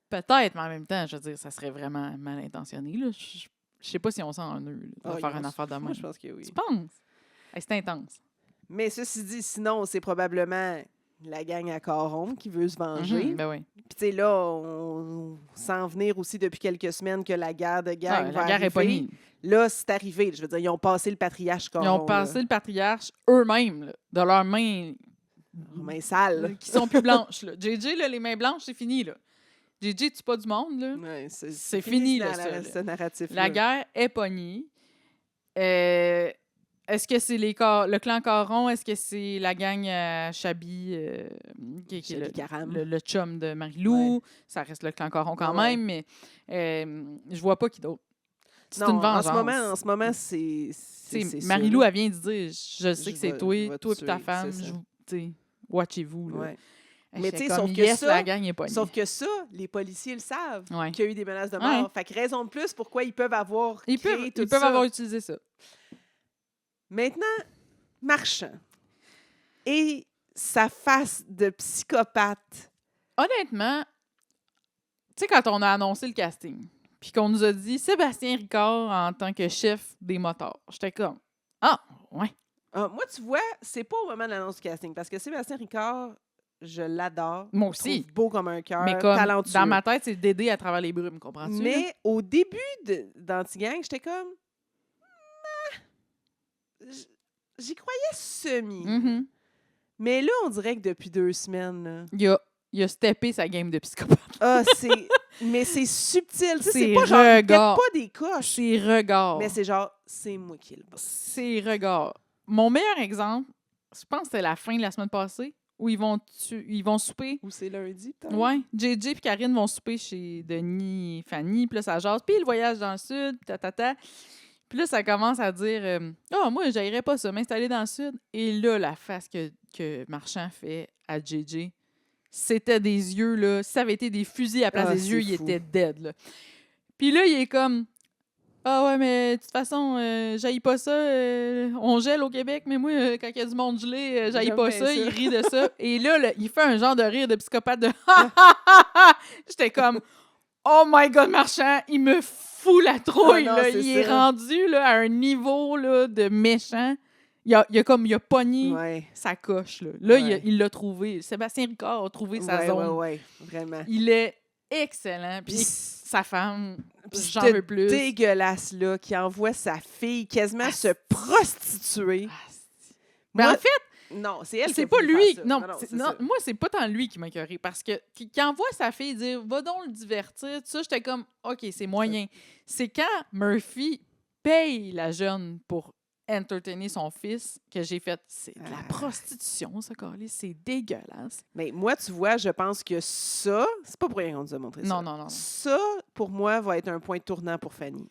Peut-être, mais en même temps, je veux dire, ça serait vraiment mal intentionné. Là. Je sais pas si on sent en eux là, de Ah, faire ils une vont- affaire de Moi, même. je pense que oui. Tu penses? Hey, c'est intense. Mais ceci dit, sinon, c'est probablement la gang à Caron qui veut se venger. Ben oui. Puis, tu sais, là, on sent venir aussi depuis quelques semaines que la guerre de gang Ah, va la guerre est arriver. pognée. Là, c'est arrivé. Je veux dire, ils ont passé le patriarche Ils ont passé le patriarche eux-mêmes, là, de leurs mains... mains sales. Qui sont plus blanches, là. JJ, là, les mains blanches, c'est fini, là. JJ, tu pas du monde, là. Ouais, c'est fini, là, ça. Ce narratif-là. La guerre est pognée. Est-ce que c'est le clan Caron? Est-ce que c'est la gang Chabi, qui est le chum de Marie-Lou? Ouais. Ça reste le clan Caron quand même, mais je vois pas qui d'autre. C'est une vengeance. En ce moment, c'est Marie-Lou, elle vient de dire, je sais que c'est toi et ta femme, watchez-vous. Là. Ouais. Mais tu sais, sauf que ça, les policiers le savent, ouais. qu'il y a eu des menaces de mort. Ouais. Fait que raison de plus pourquoi ils peuvent avoir Ils peuvent avoir utilisé ça. Maintenant, Marchand et sa face de psychopathe. Honnêtement, tu sais, quand on a annoncé le casting, puis qu'on nous a dit Sébastien Ricard en tant que chef des motards, j'étais comme « Ah, ouais! » Moi, tu vois, c'est pas au moment de l'annonce du casting, parce que Sébastien Ricard, je l'adore. Moi aussi. Je trouve beau comme un cœur, talentueux. Dans ma tête, c'est Dédé à travers les brumes, comprends-tu? Mais là? Au début d'Antigang, j'étais comme... J'y croyais semi. Mm-hmm. Mais là, on dirait que depuis 2 semaines... Là, il a steppé sa game de psychopathe. Ah, mais c'est subtil. C'est pas genre, il pas des coches. C'est regard. Mais c'est genre, c'est moi qui le bosse. C'est regard. Mon meilleur exemple, je pense que c'était la fin de la semaine passée, où ils vont souper. Ou c'est lundi, peut-être? Oui. JJ et Karine vont souper chez Denis et Fanny, puis là, ça jase. Puis le voyage dans le sud, Puis là, ça commence à dire moi, j'aillerais pas ça, m'installer dans le sud. Et là, la face que Marchand fait à JJ, c'était des yeux, là. Si ça avait été des fusils à la place des yeux, il était dead, là. Puis là, il est comme ah ouais, mais de toute façon, j'haïs pas ça. On gèle au Québec, mais moi, quand il y a du monde gelé, j'haïs pas ça. Il rit de ça. Et là, il fait un genre de rire de psychopathe de J'étais comme oh my God, Marchand, il me fout la trouille. Non, là. Il est rendu là, à un niveau là, de méchant. Il a pogné sa coche. Là, il l'a trouvé. Sébastien Ricard a trouvé sa zone. Oui, vraiment. Il est excellent. Puis sa femme, j'en veux plus. Dégueulasse, là, qui envoie sa fille quasiment se prostituer. Mais en fait, non, c'est elle. C'est pas lui. Non, moi, c'est pas tant lui qui m'a écœuré. Parce que qui envoie sa fille dire va donc le divertir, tout ça, j'étais comme OK, c'est moyen. C'est quand Murphy paye la jeune pour entertainer son fils que j'ai fait c'est de la prostitution, ça, Carly. C'est dégueulasse. Mais moi, tu vois, je pense que ça, c'est pas pour rien qu'on nous a montré ça. Non. Ça, pour moi, va être un point tournant pour Fanny.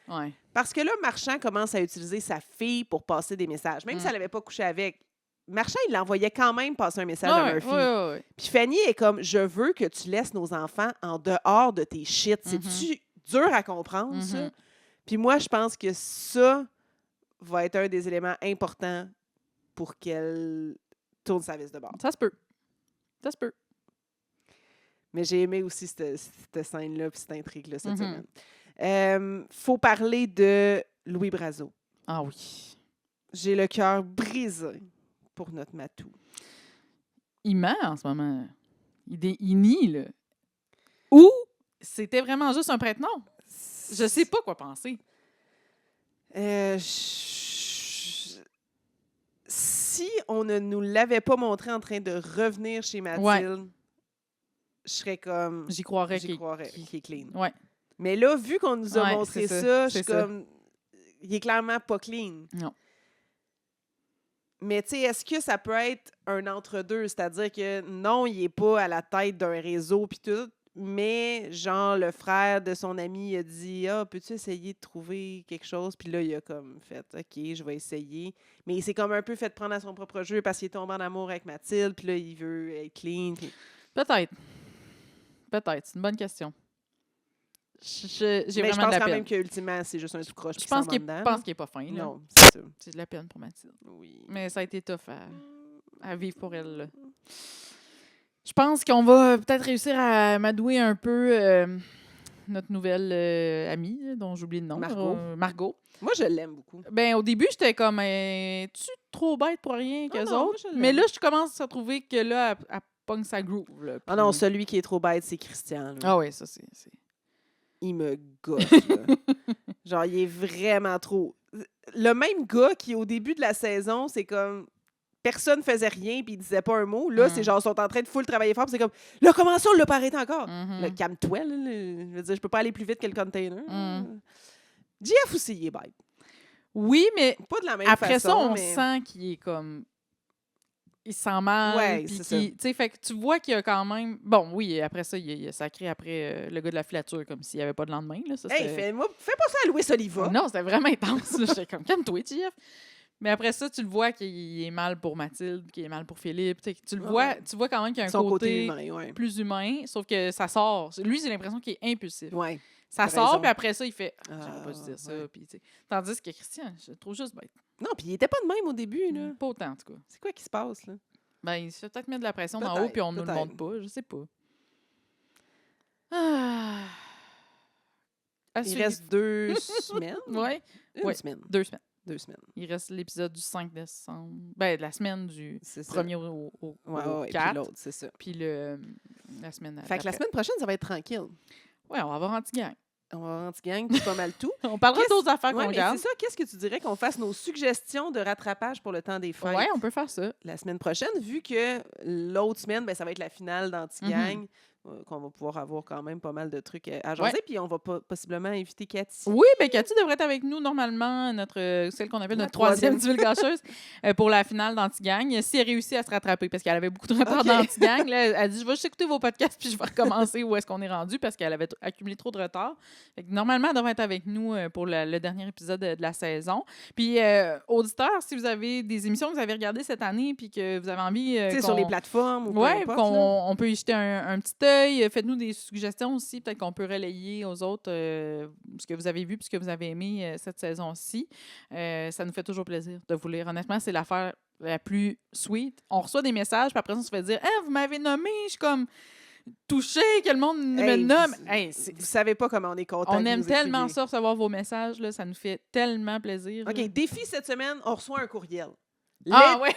Ouais. Parce que là, Marchand commence à utiliser sa fille pour passer des messages. Même si elle n'avait pas couché avec. Marchand, il l'envoyait quand même passer un message à Murphy. Ouais. Puis Fanny est comme, je veux que tu laisses nos enfants en dehors de tes shit. C'est-tu dur à comprendre, ça? Puis moi, je pense que ça va être un des éléments importants pour qu'elle tourne sa vis de bord. Ça se peut. Mais j'ai aimé aussi cette scène-là puis cette intrigue-là cette semaine. Faut parler de Louis Brazeau. Ah oui. J'ai le cœur brisé pour notre Matou. Il ment en ce moment. Il nie, là. Ou c'était vraiment juste un prête-nom. Je sais pas quoi penser. Si on ne nous l'avait pas montré en train de revenir chez Mathilde, je serais comme... J'y croirais qu'il est clean. Ouais. Mais là, vu qu'on nous a montré ça, je suis comme... Il est clairement pas clean. Non. Mais tu sais, est-ce que ça peut être un entre-deux? C'est-à-dire que non, il est pas à la tête d'un réseau puis tout, mais genre le frère de son ami a dit « Ah, peux-tu essayer de trouver quelque chose? » Puis là, il a comme fait « OK, je vais essayer. » Mais il s'est comme un peu fait prendre à son propre jeu parce qu'il est tombé en amour avec Mathilde, puis là, il veut être clean. Puis... Peut-être. C'est une bonne question. J'ai mais vraiment de la peine. Je pense quand même qu'ultimement, c'est juste un tout croche. Je pense qu'il n'est pas fin. Là. Non, c'est ça. C'est de la peine pour Mathilde. Oui. Mais ça a été tough à vivre pour elle. Là. Je pense qu'on va peut-être réussir à m'adouer un peu notre nouvelle amie, dont j'oublie le nom. Margot. Moi, je l'aime beaucoup. Ben, au début, j'étais comme, tu trop bête pour rien qu'eux autres? Mais là, je commence à trouver que là, elle pogne sa groove. Là, non, celui qui est trop bête, c'est Christian. Là. Ah oui, ça, c'est... il me gosse, là. Genre, il est vraiment trop... Le même gars qui, au début de la saison, c'est comme... Personne faisait rien puis il disait pas un mot. Là, c'est genre, ils sont en train de full travailler fort. Puis c'est comme, là, comment ça, on l'a pas arrêté encore? Là, calme-toi, là. Je veux dire, je peux pas aller plus vite que le container. JF aussi, il est bête. Oui, mais Pas de la même après façon, ça, on mais... sent qu'il est comme... Il sent mal. Ouais, puis c'est ça. tu sais, fait que tu vois qu'il y a quand même... Bon, oui, après ça, il a sacré après le gars de la filature comme s'il n'y avait pas de lendemain. Là. Ça, Hey, fais pas ça à Louis Oliva. Non, c'était vraiment intense. là. J'étais comme, calme-toi, JF. Mais après ça, tu le vois qu'il est mal pour Mathilde, qu'il est mal pour Philippe. Tu le vois, tu vois quand même qu'il y a un Son côté humain, ouais. plus humain, sauf que ça sort. Lui, j'ai l'impression qu'il est impulsif. Ouais. Ça t'as sort, raison. puis après ça, il fait « J'aurais pas dû dire ça. ouais. Puis, tu sais. Tandis que Christian, je le trouve juste bête. Non, puis il était pas de même au début, là. Pas autant, en tout cas. C'est quoi qui se passe, là? Ben, il se fait peut-être mettre de la pression d'en haut, Peut-être, puis on nous le peut-être. montre pas. Je sais pas. Ah. À Il suivre. reste 2 semaines? Ouais, Une Ouais. semaine. 2 semaines. 2 semaines. Il reste l'épisode du 5 décembre. Ben, de la semaine du C'est ça. 1er au Ouais, 4. puis l'autre, c'est ça. Puis la semaine Fait que la d'après. semaine prochaine, ça va être tranquille. Ouais, on va avoir anti-gang. On va avoir anti-gang, puis pas mal tout. On parlera Qu'est-ce- d'autres affaires Ouais, qu'on mais garde. c'est ça, qu'est-ce que tu dirais qu'on fasse nos suggestions de rattrapage pour le temps des fêtes Ouais, on peut faire ça. la semaine prochaine, vu que l'autre semaine, ben, ça va être la finale d'anti-gang, qu'on va pouvoir avoir quand même pas mal de trucs à jaser, puis on va possiblement inviter Cathy. Oui, ben Cathy devrait être avec nous normalement, celle qu'on appelle La notre troisième troisième. divulgacheuse, pour la finale d'anti-gang. Si elle réussit à se rattraper, parce qu'elle avait beaucoup de retard Ok. d'anti-gang, là, elle dit « Je vais juste écouter vos podcasts, puis je vais recommencer où est-ce qu'on est rendu, parce qu'elle avait accumulé trop de retard. » Fait que normalement, elle devrait être avec nous pour le dernier épisode de la saison. Puis, auditeurs, si vous avez des émissions que vous avez regardées cette année, puis que vous avez envie... Tu sais, sur les plateformes ou peu Oui, importe, là. on peut y jeter un petit œil. Faites-nous des suggestions aussi. Peut-être qu'on peut relayer aux autres ce que vous avez vu et ce que vous avez aimé cette saison-ci. Ça nous fait toujours plaisir de vous lire. Honnêtement, c'est l'affaire la plus sweet. On reçoit des messages, puis après, on se fait dire « vous m'avez nommé, je suis comme touchée que le monde me Hey, nomme. vous- » Hey, Vous savez pas comment on est content. on que aime vous tellement écriviez. ça, recevoir vos messages. Là, ça nous fait tellement plaisir. là. OK, défi cette semaine, on reçoit un courriel. Ah ouais!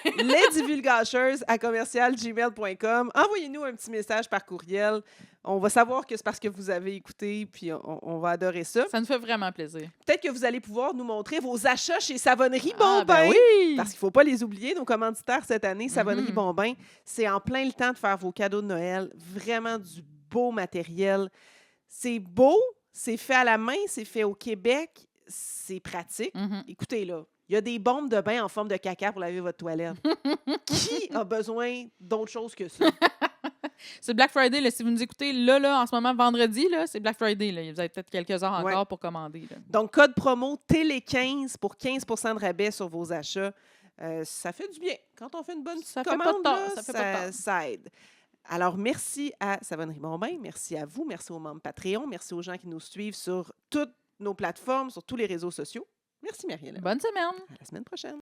lesdivulgacheuses@gmail.com. Envoyez-nous un petit message par courriel. On va savoir que c'est parce que vous avez écouté, puis on va adorer ça. Ça nous fait vraiment plaisir. Peut-être que vous allez pouvoir nous montrer vos achats chez Savonnerie Ah, Bombin. ben oui! Parce qu'il ne faut pas les oublier, nos commanditaires cette année, Savonnerie Mhm. Bombin. C'est en plein le temps de faire vos cadeaux de Noël. Vraiment du beau matériel. C'est beau, c'est fait à la main, c'est fait au Québec, c'est pratique. Mhm. Écoutez, là, il y a des bombes de bain en forme de caca pour laver votre toilette. Qui a besoin d'autre chose que ça? C'est Black Friday, là. Si vous nous écoutez là, en ce moment, vendredi, là, c'est Black Friday. Là. Vous avez peut-être quelques heures Ouais. encore pour commander. Là. Donc, code promo Télé15 pour 15 de rabais sur vos achats. Ça fait du bien. Quand on fait une bonne Ça petite fait pas de commande, tort, là, ça fait pas de tort. ça aide. Alors, merci à Savonnerie Bombin, merci à vous, merci aux membres Patreon, merci aux gens qui nous suivent sur toutes nos plateformes, sur tous les réseaux sociaux. Merci, Marielle. Bonne semaine! À la semaine prochaine.